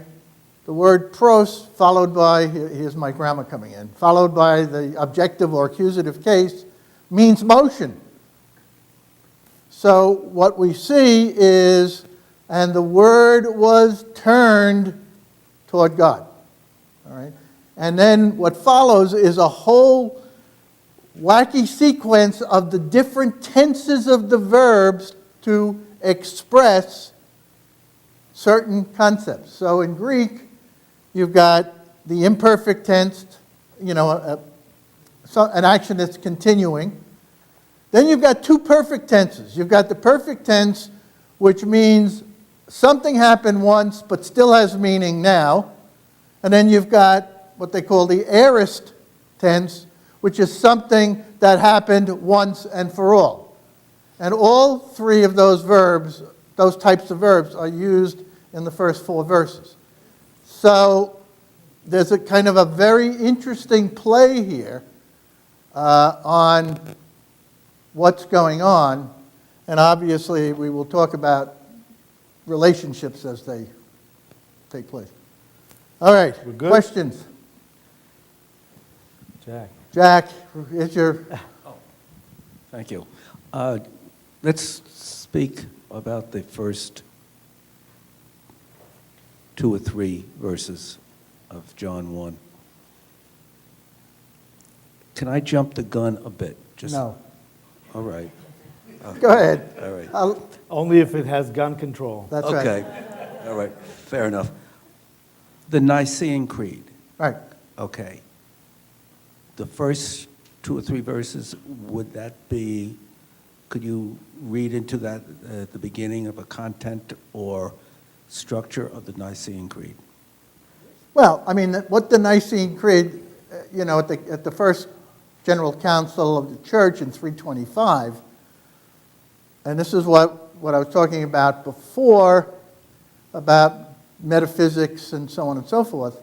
The word pros, followed by, here's my grammar coming in, followed by the objective or accusative case, means motion. So what we see is, and the word was turned toward God. All right? And then what follows is a whole wacky sequence of the different tenses of the verbs to express certain concepts. So in Greek, you've got the imperfect tense, an action that's continuing. Then you've got two perfect tenses. You've got the perfect tense, which means something happened once but still has meaning now. And then you've got what they call the aorist tense, which is something that happened once and for all. And all three of those verbs, those types of verbs, are used in the first 4 verses. So there's a kind of a very interesting play here on what's going on. And obviously we will talk about relationships as they take place. All right, We're good? questions? Jack, it's your... Thank you. Let's speak about the first 2 or 3 verses of John 1. Can I jump the gun a bit? No. All right. Go ahead. All right. Only if it has gun control. That's right. Okay. All right. Fair enough. The Nicene Creed. Right. Okay. The first 2 or 3 verses, would that be, could you read into that at the beginning of a content or structure of the Nicene Creed? Well, I mean, what the Nicene Creed, at the first General Council of the Church in 325, and this is what I was talking about before, about metaphysics and so on and so forth.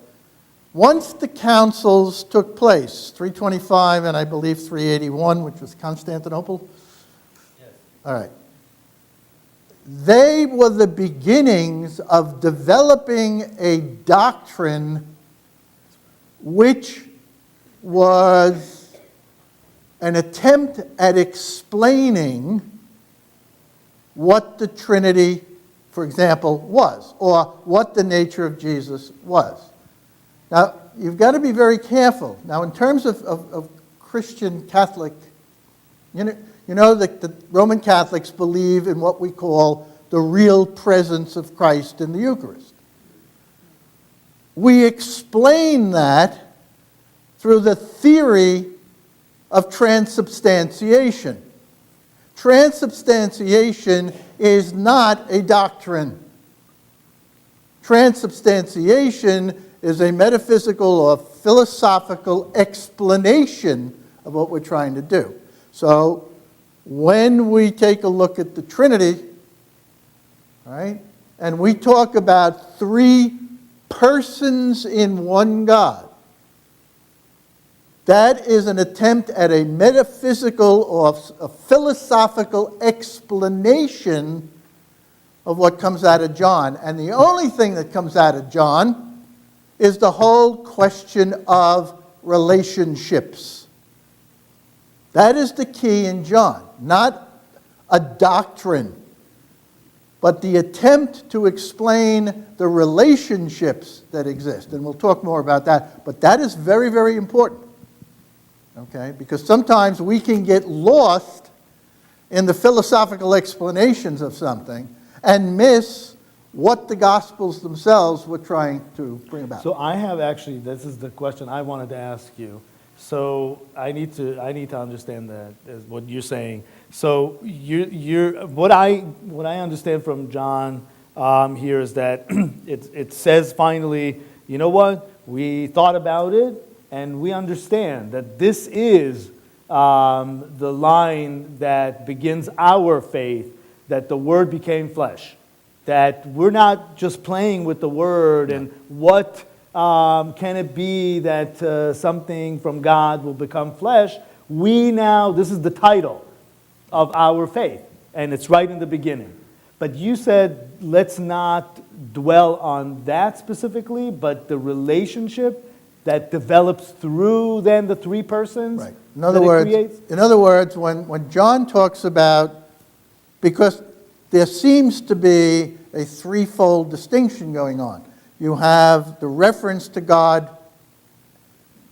Once the councils took place, 325 and I believe 381, which was Constantinople? Yes. All right. They were the beginnings of developing a doctrine which was an attempt at explaining what the Trinity, for example, was, or what the nature of Jesus was. Now, you've got to be very careful. Now, in terms of Christian Catholic, the Roman Catholics believe in what we call the real presence of Christ in the Eucharist. We explain that through the theory of transubstantiation. Transubstantiation is not a doctrine. Transubstantiation is a metaphysical or philosophical explanation of what we're trying to do. So when we take a look at the Trinity, right, and we talk about 3 persons in one God, that is an attempt at a metaphysical or a philosophical explanation of what comes out of John. And the only thing that comes out of John is the whole question of relationships. That is the key in John, not a doctrine, but the attempt to explain the relationships that exist. And we'll talk more about that, but that is very, very important. Okay? Because sometimes we can get lost in the philosophical explanations of something and miss what the Gospels themselves were trying to bring about. So I have actually, this is the question I wanted to ask you. So I need to understand that, is what you're saying. So what I understand from John here is that it says finally, you know what? We thought about it and we understand that this is the line that begins our faith, that the Word became flesh. That we're not just playing with the Word and what can it be that something from God will become flesh. This is the title of our faith, and it's right in the beginning. But you said, let's not dwell on that specifically, but the relationship that develops through then the three persons Right. that it creates? In other words, when John talks about, because there seems to be a threefold distinction going on. You have the reference to God,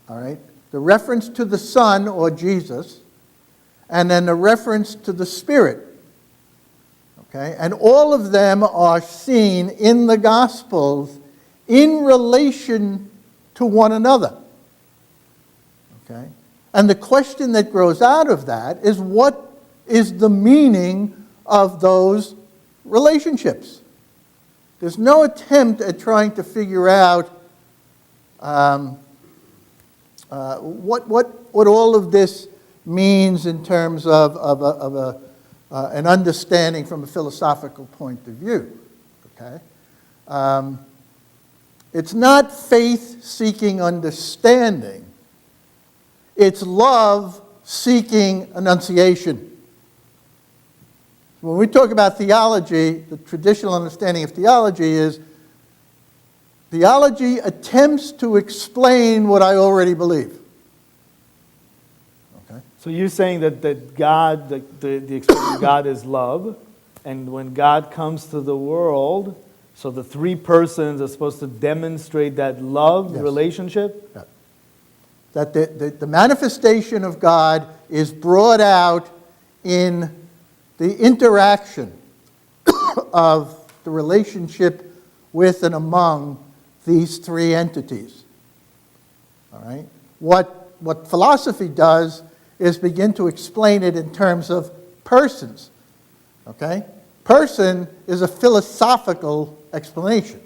all right, the reference to the Son or Jesus, and then the reference to the Spirit. Okay? And all of them are seen in the Gospels in relation to one another. Okay? And the question that grows out of that is, what is the meaning of those relationships? There's no attempt at trying to figure out what all of this means in terms of an understanding from a philosophical point of view. Okay? It's not faith seeking understanding. It's love seeking enunciation. When we talk about theology, the traditional understanding of theology is theology attempts to explain what I already believe. Okay? So you're saying that God, the expression of God is love, and when God comes to the world, so the three persons are supposed to demonstrate that love Yes. relationship? Yeah. That the manifestation of God is brought out in the interaction of the relationship with and among these three entities. All right? What philosophy does is begin to explain it in terms of persons. Okay? Person is a philosophical explanation.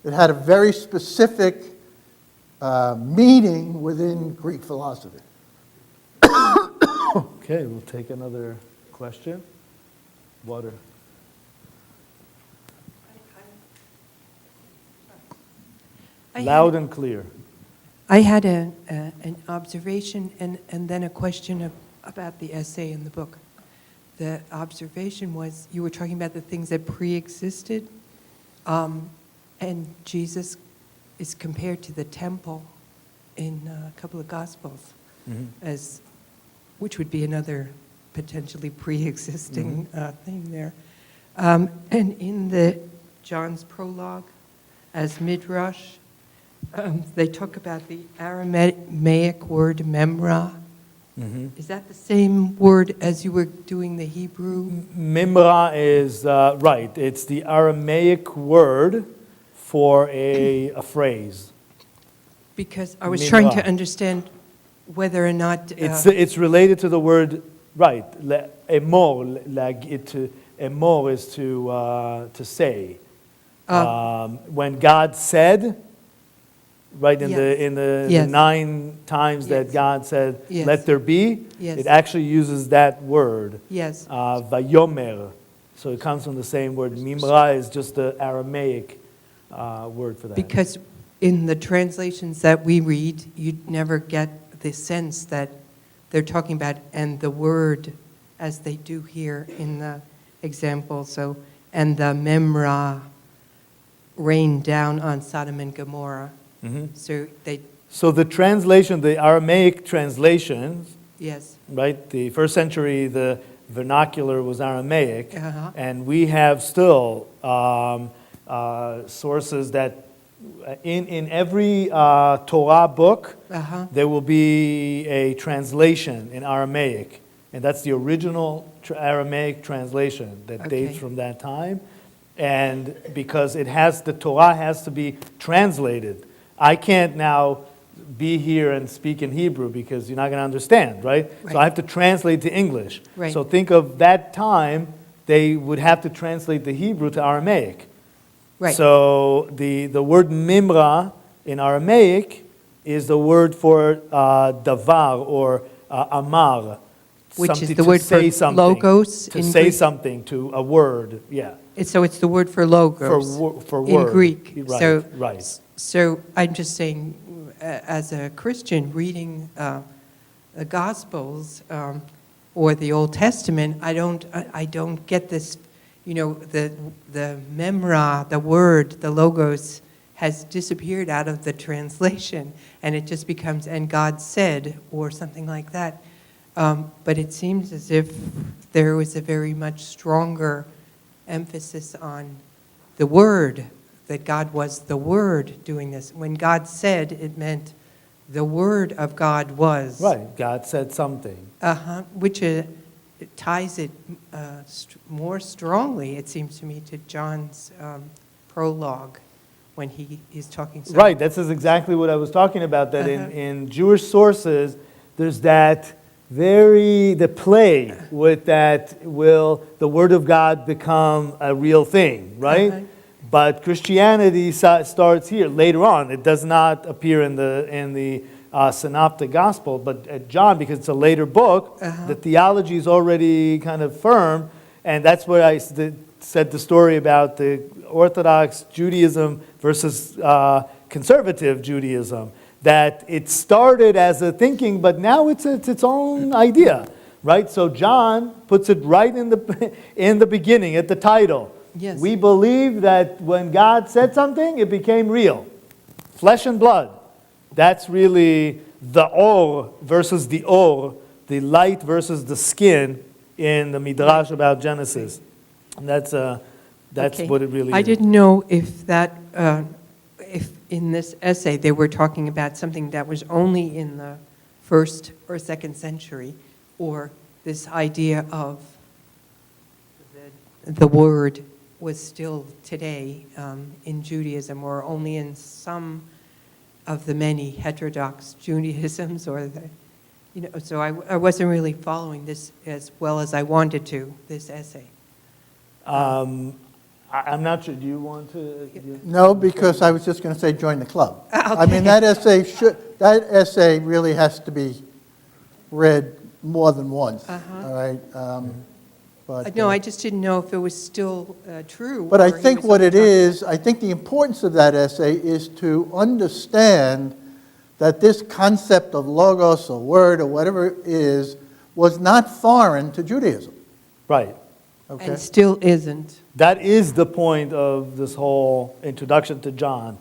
It had a very specific meaning within Greek philosophy. Okay, we'll take another question. Water. Loud and clear. I had an observation and then a question about the essay in the book. The observation was, you were talking about the things that pre-existed, and Jesus is compared to the temple in a couple of Gospels, as which would be another potentially pre-existing thing there. And in the John's prologue, as Midrash, they talk about the Aramaic word memra. Is that the same word as you were doing the Hebrew? Mimra is, right, it's the Aramaic word for a phrase. Because I was Mimra. trying to understand whether or not... It's related to the word, right, emor, emor is to say. When God said, right, in the Yes. 9 times that Yes. God said, Yes. let there be, Yes. it actually uses that word, Yes. vayomer. So it comes from the same word. Mimra is just the Aramaic word for that. Because in the translations that we read, you'd never get the sense that they're talking about and the word, as they do here in the example. So, and the memra rained down on Sodom and Gomorrah. So the translation, the Aramaic translations, Yes. right, the first century, the vernacular was Aramaic, Uh-huh. and we have still sources that in every Torah book, Uh-huh. there will be a translation in Aramaic, and that's the original Aramaic translation that dates Okay. from that time. And because the Torah has to be translated. I can't now be here and speak in Hebrew because you're not going to understand, right? Right. So I have to translate to English. Right. So think of that time, they would have to translate the Hebrew to Aramaic. Right. So the word mimra in Aramaic is the word for davar or amar. Which is something the to word for say something, logos to in say Greek? something, to a word, yeah. So it's the word for logos For in word. Greek. Right, right. So I'm just saying, as a Christian reading the Gospels or the Old Testament, I don't get this the memra, the word, the logos, has disappeared out of the translation, and it just becomes, and God said, or something like that. But it seems as if there was a very much stronger emphasis on the word, that God was the word doing this. When God said, it meant the word of God was. Right, God said something. Which it ties it more strongly, it seems to me, to John's prologue when he is talking. Right, that's exactly what I was talking about, that in Jewish sources, there's that the play with that, will the Word of God become a real thing, right? But Christianity starts here. Later on, it does not appear in the Synoptic Gospel, but at John, because it's a later book, the theology is already kind of firm, and that's where I said the story about the Orthodox Judaism versus conservative Judaism, that it started as a thinking, but now it's its own idea, right? So John puts it right in the beginning, at the title. Yes. We believe that when God said something, it became real. Flesh and blood. That's really the or versus the or, the light versus the skin in the Midrash about Genesis. And that's Okay. what it really is. I didn't know if that, if in this essay they were talking about something that was only in the 1st or 2nd century, or this idea of the word was still today in Judaism, or only in some of the many heterodox Judaisms, or so I wasn't really following this as well as I wanted to, this essay. I'm not sure. Do you want to? No, because I was just going to say join the club. Okay. I mean, that essay really has to be read more than once, all right? But, No, I just didn't know if it was still true. But I or he think was what only it talking- is, I think the importance of that essay is to understand that this concept of logos or word or whatever it is was not foreign to Judaism. Right. Okay? And still isn't. That is the point of this whole introduction to John,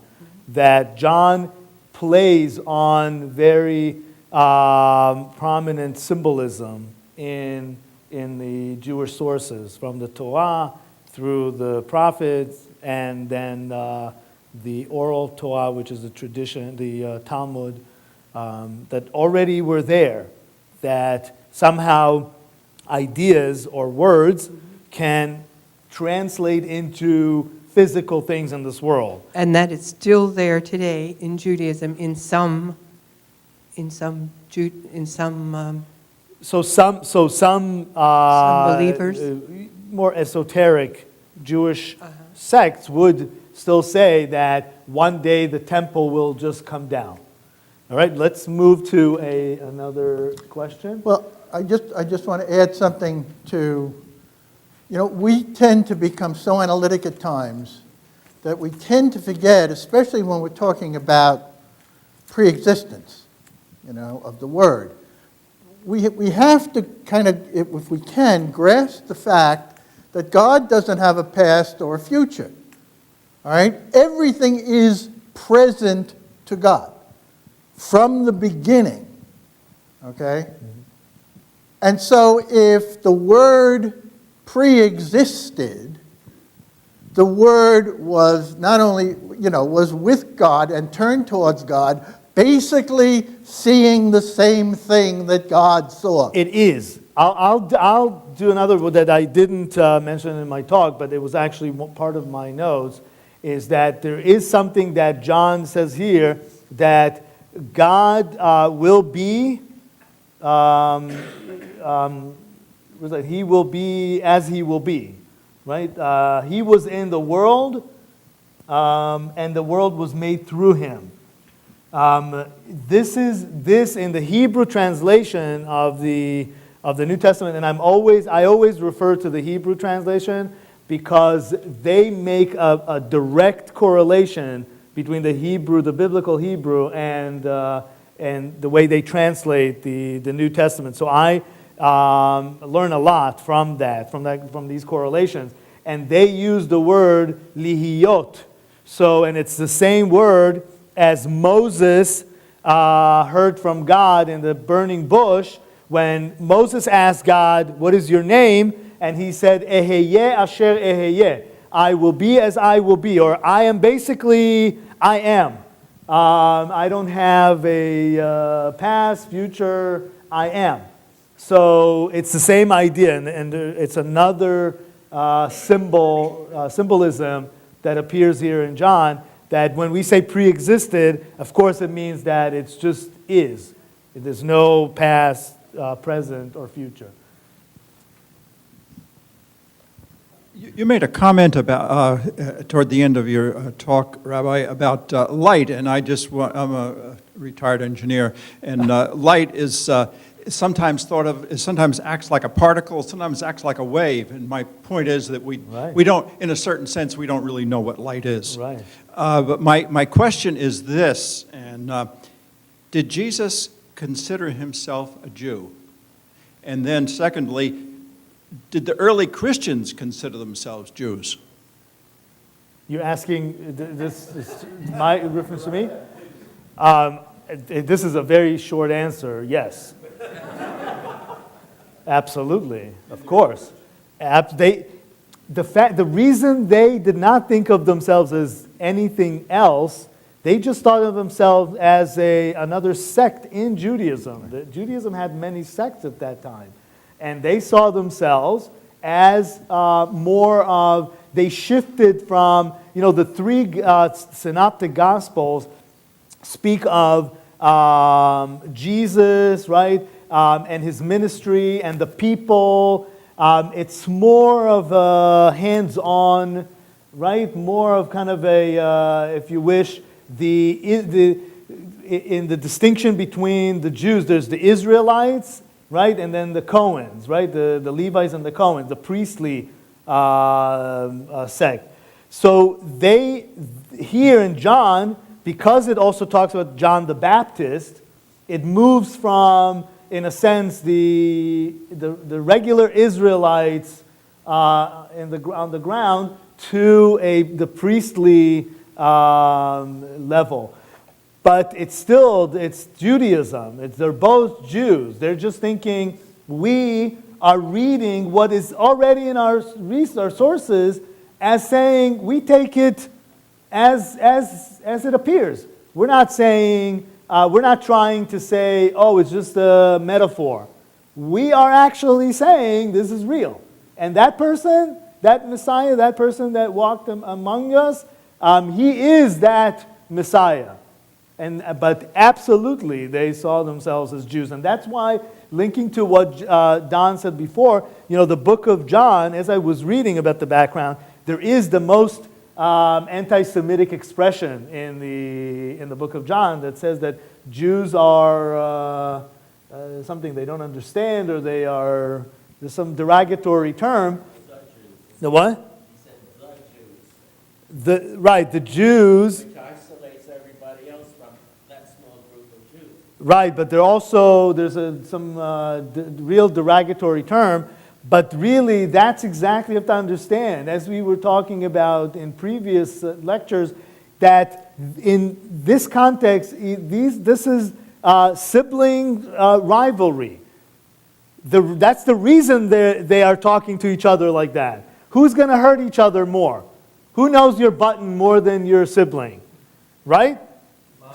that John plays on very prominent symbolism in the Jewish sources, from the Torah through the prophets, and then the oral Torah, which is the tradition, the Talmud, that already were there, that somehow ideas or words can translate into physical things in this world. And that it's still there today in Judaism in some So some believers? more esoteric Jewish sects would still say that one day the temple will just come down. All right, let's move to another question. Well, I just want to add something to, we tend to become so analytic at times that we tend to forget, especially when we're talking about pre-existence, of the word. We have to kind of, if we can, grasp the fact that God doesn't have a past or a future. All right? Everything is present to God from the beginning. Okay? And so if the Word pre-existed, the Word was not only, was with God and turned towards God, basically seeing the same thing that God saw. It is. I'll do another one that I didn't mention in my talk, but it was actually part of my notes, is that there is something that John says here, that God will be, he will be as he will be, right? He was in the world, and the world was made through him. This in the Hebrew translation of the New Testament, and I always refer to the Hebrew translation because they make a direct correlation between the biblical Hebrew, and the way they translate the New Testament. So I learn a lot from these correlations. and they use the word lihiyot. So, and it's the same word as Moses heard from God in the burning bush when Moses asked God, "What is your name?" And he said, "Eheye asher eheye." I will be as I will be, or I am basically, I am. I don't have a past, future, I am. So it's the same idea, and it's another symbolism that appears here in John, that when we say pre-existed, of course it means that it's just is. There's no past, present, or future. You made a comment about toward the end of your talk, Rabbi, about light, and I'm a retired engineer, and light is sometimes thought of, it sometimes acts like a particle, sometimes acts like a wave, and my point is that we don't, in a certain sense, we don't really know what light is. Right. But my question is this, and did Jesus consider himself a Jew? And then secondly, did the early Christians consider themselves Jews? You're asking, this is my reference to me? This is a very short answer, yes. Absolutely, of course. The reason they did not think of themselves as anything else, they just thought of themselves as another sect in Judaism. Judaism had many sects at that time. And they saw themselves as more of, they shifted from, the three synoptic gospels speak of Jesus, right, and his ministry and the people. It's more of a hands-on, right, more of kind of a, if you wish, in the distinction between the Jews, there's the Israelites, right, and then the Cohens, right, the Levites and the Cohens, the priestly sect. So they, here in John, because it also talks about John the Baptist, it moves from, in a sense, the regular Israelites on the ground to the priestly level. But it's Judaism. They're both Jews. They're just thinking, we are reading what is already in our sources as saying, we take it as it appears. We're not saying, we're not trying to say, oh, it's just a metaphor. We are actually saying this is real. And that person, that Messiah, that person that walked among us, he is that Messiah. But absolutely, they saw themselves as Jews. And that's why, linking to what Don said before, the book of John, as I was reading about the background, there is the most anti-Semitic expression in the book of John that says that Jews are something they don't understand, or there's some derogatory term. The what? He said the Jews. The Jews. Which isolates everybody else from that small group of Jews. Right, but there's some real derogatory term, but really that's exactly what you have to understand, as we were talking about in previous lectures, that in this context, this is sibling rivalry. That's the reason they are talking to each other like that. Who's going to hurt each other more? Who knows your button more than your sibling? Right?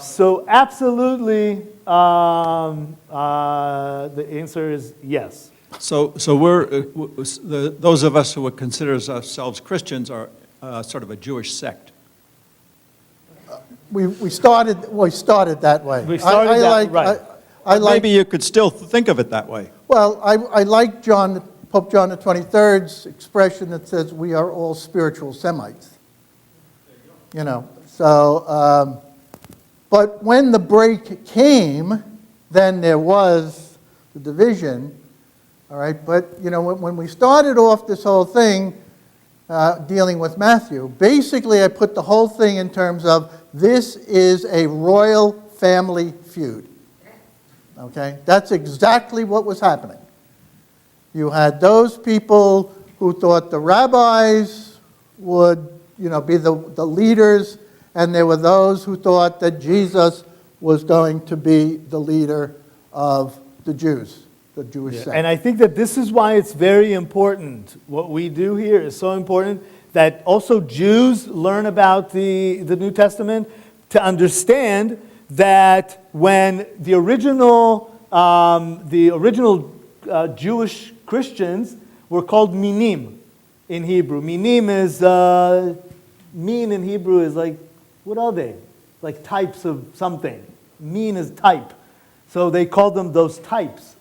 So absolutely, the answer is yes. So we're those of us who would consider ourselves Christians are sort of a Jewish sect. We started that way. We started that, right. I like, Maybe you could still think of it that way. well, I like Pope John the 23rd's expression that says we are all spiritual Semites. So, but when the break came, then there was the division, all right? But, when we started off this whole thing, dealing with Matthew, basically I put the whole thing in terms of this is a royal family feud, okay? That's exactly what was happening. You had those people who thought the rabbis would, be the leaders, and there were those who thought that Jesus was going to be the leader of the Jews, the Jewish sect. And I think that this is why it's very important. What we do here is so important that also Jews learn about the New Testament to understand that when the original Jewish Christians were called minim in Hebrew. Minim is, min in Hebrew is like, what are they? Like types of something. Min is type. So they called them those types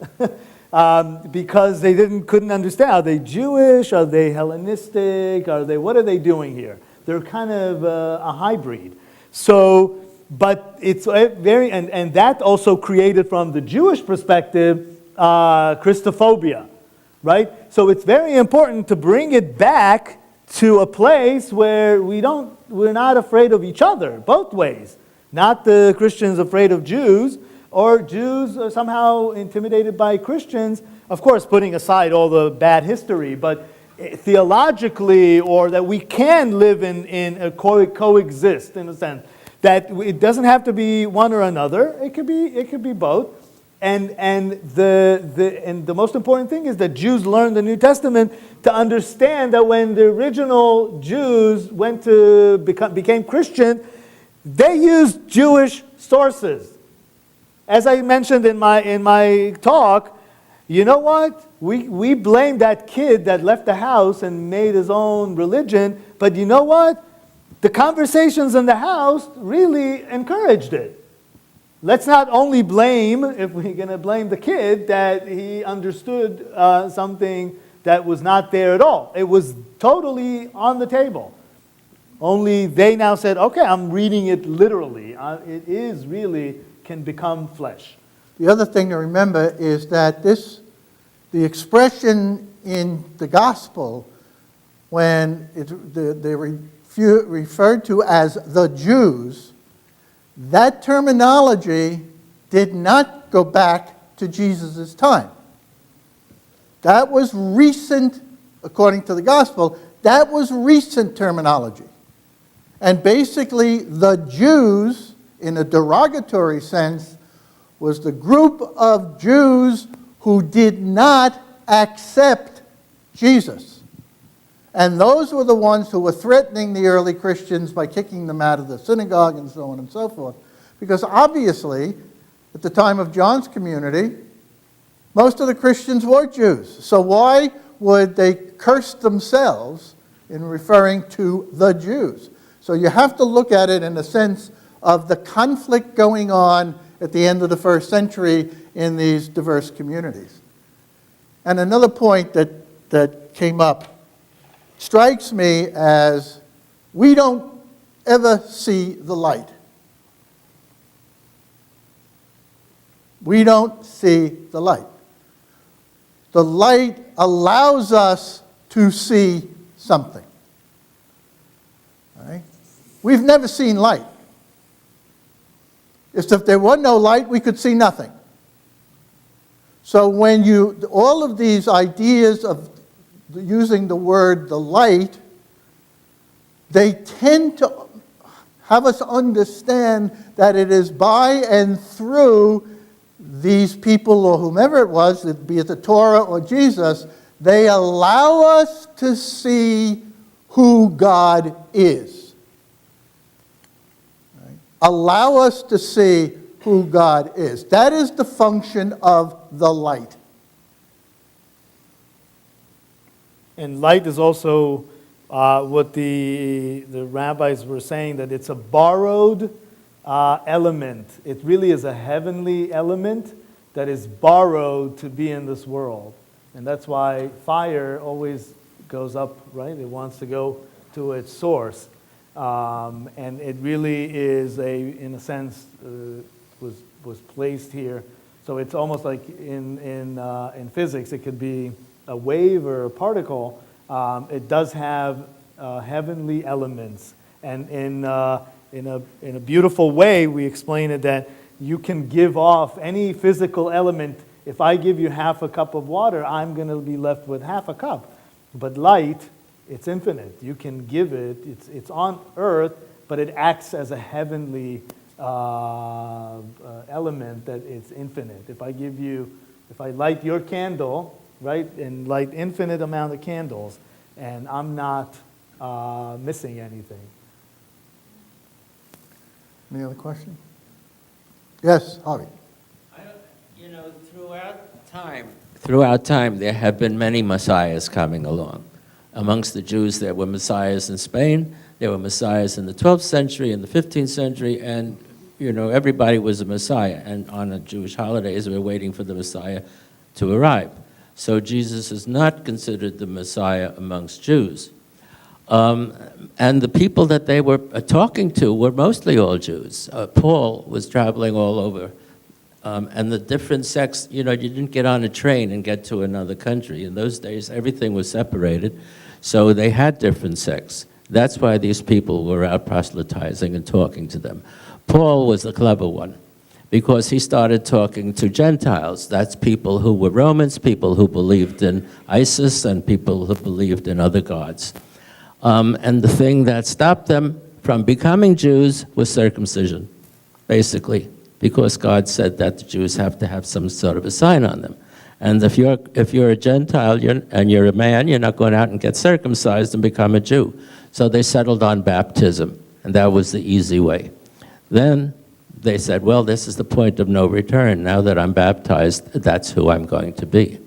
because they couldn't understand. Are they Jewish? Are they Hellenistic? What are they doing here? They're kind of a hybrid. So, but it's very, and that also created from the Jewish perspective, Christophobia, right? So it's very important to bring it back to a place where we're not afraid of each other, both ways. Not the Christians afraid of Jews, or Jews are somehow intimidated by Christians, of course, putting aside all the bad history, but theologically, or that we can live in coexist in a sense. That it doesn't have to be one or another. It could be both. And the most important thing is that Jews learned the New Testament to understand that when the original Jews became Christian, they used Jewish sources. As I mentioned in my talk, you know what? We blame that kid that left the house and made his own religion, but you know what? The conversations in the house really encouraged it. Let's not only blame, if we're going to blame the kid, that he understood something that was not there at all. It was totally on the table. Only they now said, okay, I'm reading it literally. It is really can become flesh. The other thing to remember is that the expression in the gospel, when they referred to as the Jews, that terminology did not go back to Jesus' time. That was recent, according to the gospel, that was recent terminology. And basically, the Jews, in a derogatory sense, was the group of Jews who did not accept Jesus. And those were the ones who were threatening the early Christians by kicking them out of the synagogue and so on and so forth. Because obviously, at the time of John's community, most of the Christians were Jews. So why would they curse themselves in referring to the Jews? So you have to look at it in the sense of the conflict going on at the end of the first century in these diverse communities. And another point that came up strikes me as we don't ever see the light. We don't see the light. The light allows us to see something. All right? We've never seen light. If there were no light, we could see nothing. So when all of these ideas of using the word the light, they tend to have us understand that it is by and through these people or whomever it was, be it the Torah or Jesus, they allow us to see who God is. Right? Allow us to see who God is. That is the function of the light. And light is also what the rabbis were saying, that it's a borrowed element. It really is a heavenly element that is borrowed to be in this world. And that's why fire always goes up, right? It wants to go to its source. And it really is in a sense, was placed here. So it's almost like in physics, it could be a wave or a particle. It does have heavenly elements. And in a beautiful way, we explain it that you can give off any physical element. If I give you half a cup of water, I'm going to be left with half a cup. But light it's infinite. You can give it, it's on earth, but it acts as a heavenly element that it's infinite. If I light your candle, right, and light infinite amount of candles, and I'm not missing anything. Any other question? Yes, Harvey. You know, throughout time, there have been many messiahs coming along. Amongst the Jews, there were messiahs in Spain, there were messiahs in the 12th century, in the 15th century, and, you know, everybody was a messiah. And on the Jewish holidays, we're waiting for the messiah to arrive. So Jesus is not considered the messiah amongst Jews. And the people that they were talking to were mostly all Jews. Paul was traveling all over. And the different sects, you know, you didn't get on a train and get to another country. In those days, everything was separated. So they had different sects. That's why these people were out proselytizing and talking to them. Paul was the clever one, because he started talking to Gentiles. That's people who were Romans, people who believed in Isis, and people who believed in other gods. And the thing that stopped them from becoming Jews was circumcision, basically, because God said that the Jews have to have some sort of a sign on them. And if you're a Gentile and you're a man, you're not going out and get circumcised and become a Jew. So they settled on baptism, and that was the easy way. Then they said, well, this is the point of no return. Now that I'm baptized, that's who I'm going to be.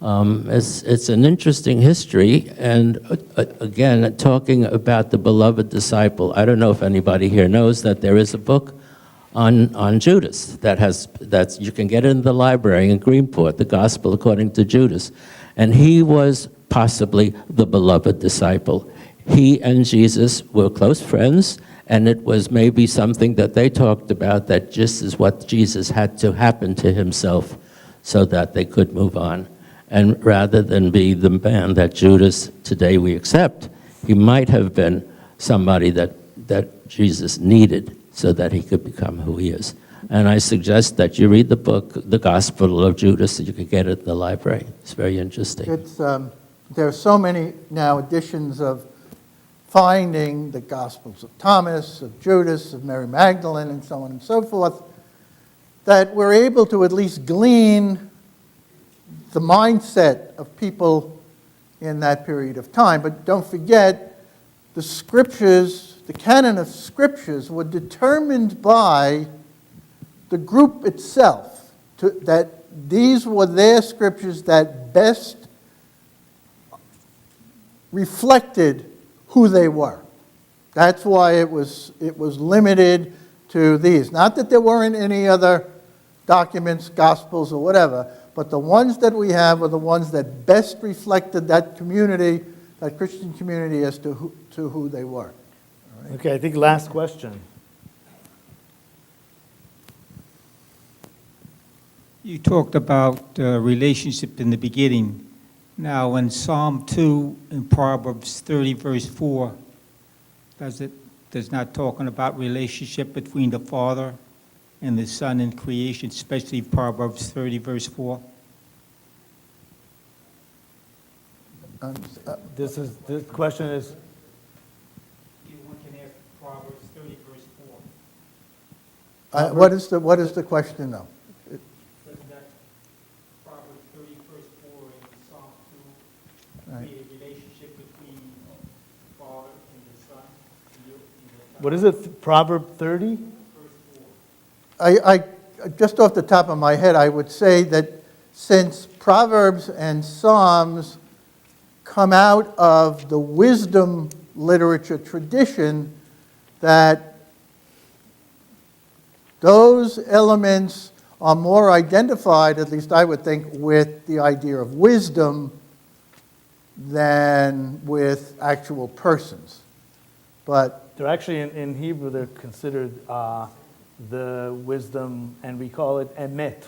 It's an interesting history, and again, talking about the beloved disciple, I don't know if anybody here knows that there is a book on Judas that's you can get it in the library in Greenport, The Gospel According to Judas, and he was possibly the beloved disciple. He and Jesus were close friends, and it was maybe something that they talked about, that just is what Jesus had to happen to himself so that they could move on. And rather than be the man that Judas today we accept, he might have been somebody that Jesus needed so that he could become who he is. And I suggest that you read the book, The Gospel of Judas, so you could get it in the library. It's very interesting. There are so many now editions of finding the Gospels of Thomas, of Judas, of Mary Magdalene, and so on and so forth, that we're able to at least glean the mindset of people in that period of time. But don't forget, the scriptures, the canon of scriptures, were determined by the group itself, that these were their scriptures that best reflected who they were. That's why it was limited to these. Not that there weren't any other documents, gospels, or whatever, but the ones that we have are the ones that best reflected that community, that Christian community, as to who they were. All right? Okay, I think last question. You talked about relationship in the beginning. Now, in Psalm 2 and Proverbs 30, verse 4, does not talking about relationship between the Father and the Son in creation, especially Proverbs 30, verse 4? This question is, Anyone can ask Proverbs 30, verse 4. What is the question, though? Doesn't that Proverbs 30, verse 4 in Psalm 2 Right. create a relationship between the Father and the Son? what is it, Proverb 30? I just off the top of my head, I would say that since Proverbs and Psalms come out of the wisdom literature tradition, that those elements are more identified, at least I would think, with the idea of wisdom than with actual persons. But They're actually, in Hebrew, they're considered the wisdom, and we call it emet.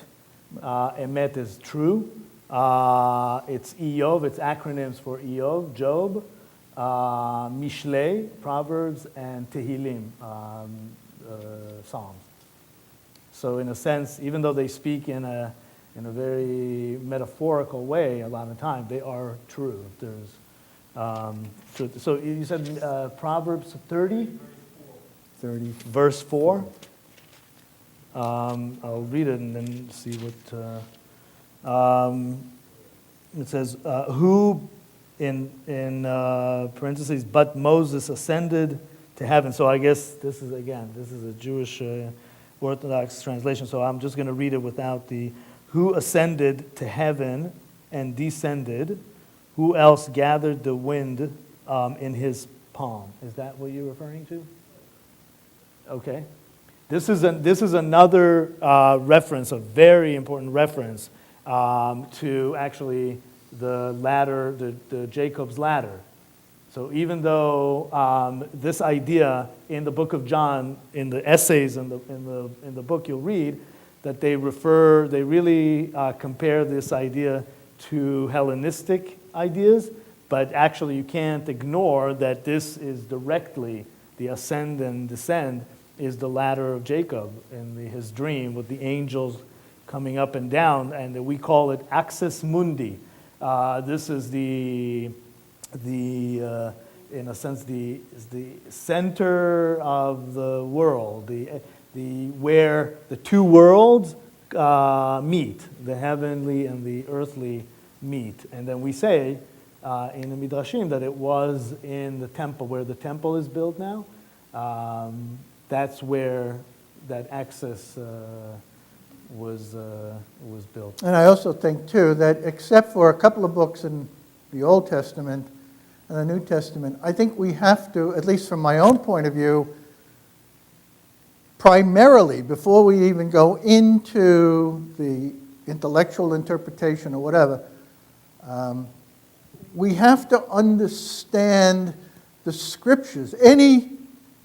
Emet is true. It's Eov, it's acronyms for Eov, Job, Mishlei, Proverbs, and Tehillim, Psalms. So in a sense, even though they speak in a very metaphorical way a lot of time, they are true. So you said Proverbs 30? 30, verse 4. I'll read it and then see what it says. Who, in parentheses, but Moses ascended to heaven. So I guess this is a Jewish Orthodox translation. So I'm just going to read it without the who ascended to heaven and descended. Who else gathered the wind in his palm? Is that what you're referring to? Okay. This is another reference, a very important reference to actually the ladder, the Jacob's ladder. So even though this idea in the book of John, in the essays in the book you'll read, that they really compare this idea to Hellenistic ideas, but actually you can't ignore that this is directly, the ascend and descend is the ladder of Jacob in his dream with the angels coming up and down, and we call it axis mundi. This is the in a sense the center of the world, where the two worlds meet, the heavenly and the earthly meet. And then we say in the Midrashim that it was in the temple, where the temple is built now. That's where that axis was built. And I also think, too, that except for a couple of books in the Old Testament and the New Testament, I think we have to, at least from my own point of view, primarily, before we even go into the intellectual interpretation or whatever, we have to understand the scriptures. Any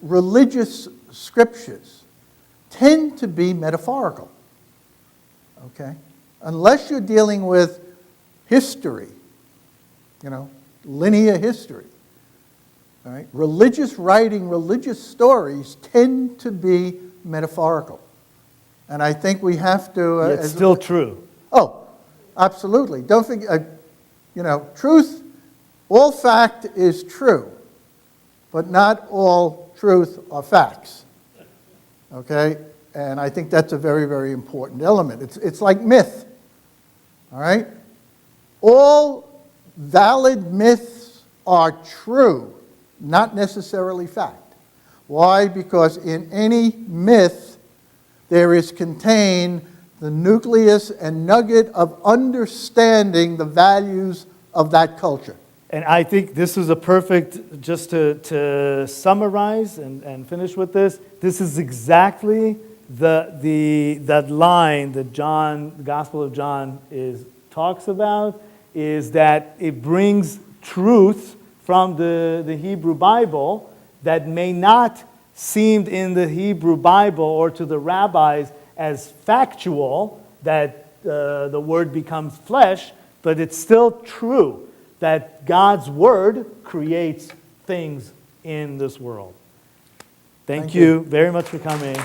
religious scriptures tend to be metaphorical, okay? Unless you're dealing with history, linear history, all right? Religious writing, religious stories tend to be metaphorical. And I think we have to... It's still true. Oh, absolutely. Don't forget, truth, all fact is true, but not all truth are facts. Okay? And I think that's a very, very important element. It's like myth. All right? All valid myths are true, not necessarily fact. Why? Because in any myth, there is contained the nucleus and nugget of understanding the values of that culture. And I think this is a perfect, just to summarize and finish with this is exactly that line that the Gospel of John talks about, is that it brings truth from the Hebrew Bible that may not seem in the Hebrew Bible or to the rabbis as factual, that the word becomes flesh, but it's still true that God's word creates things in this world. Thank you very much for coming.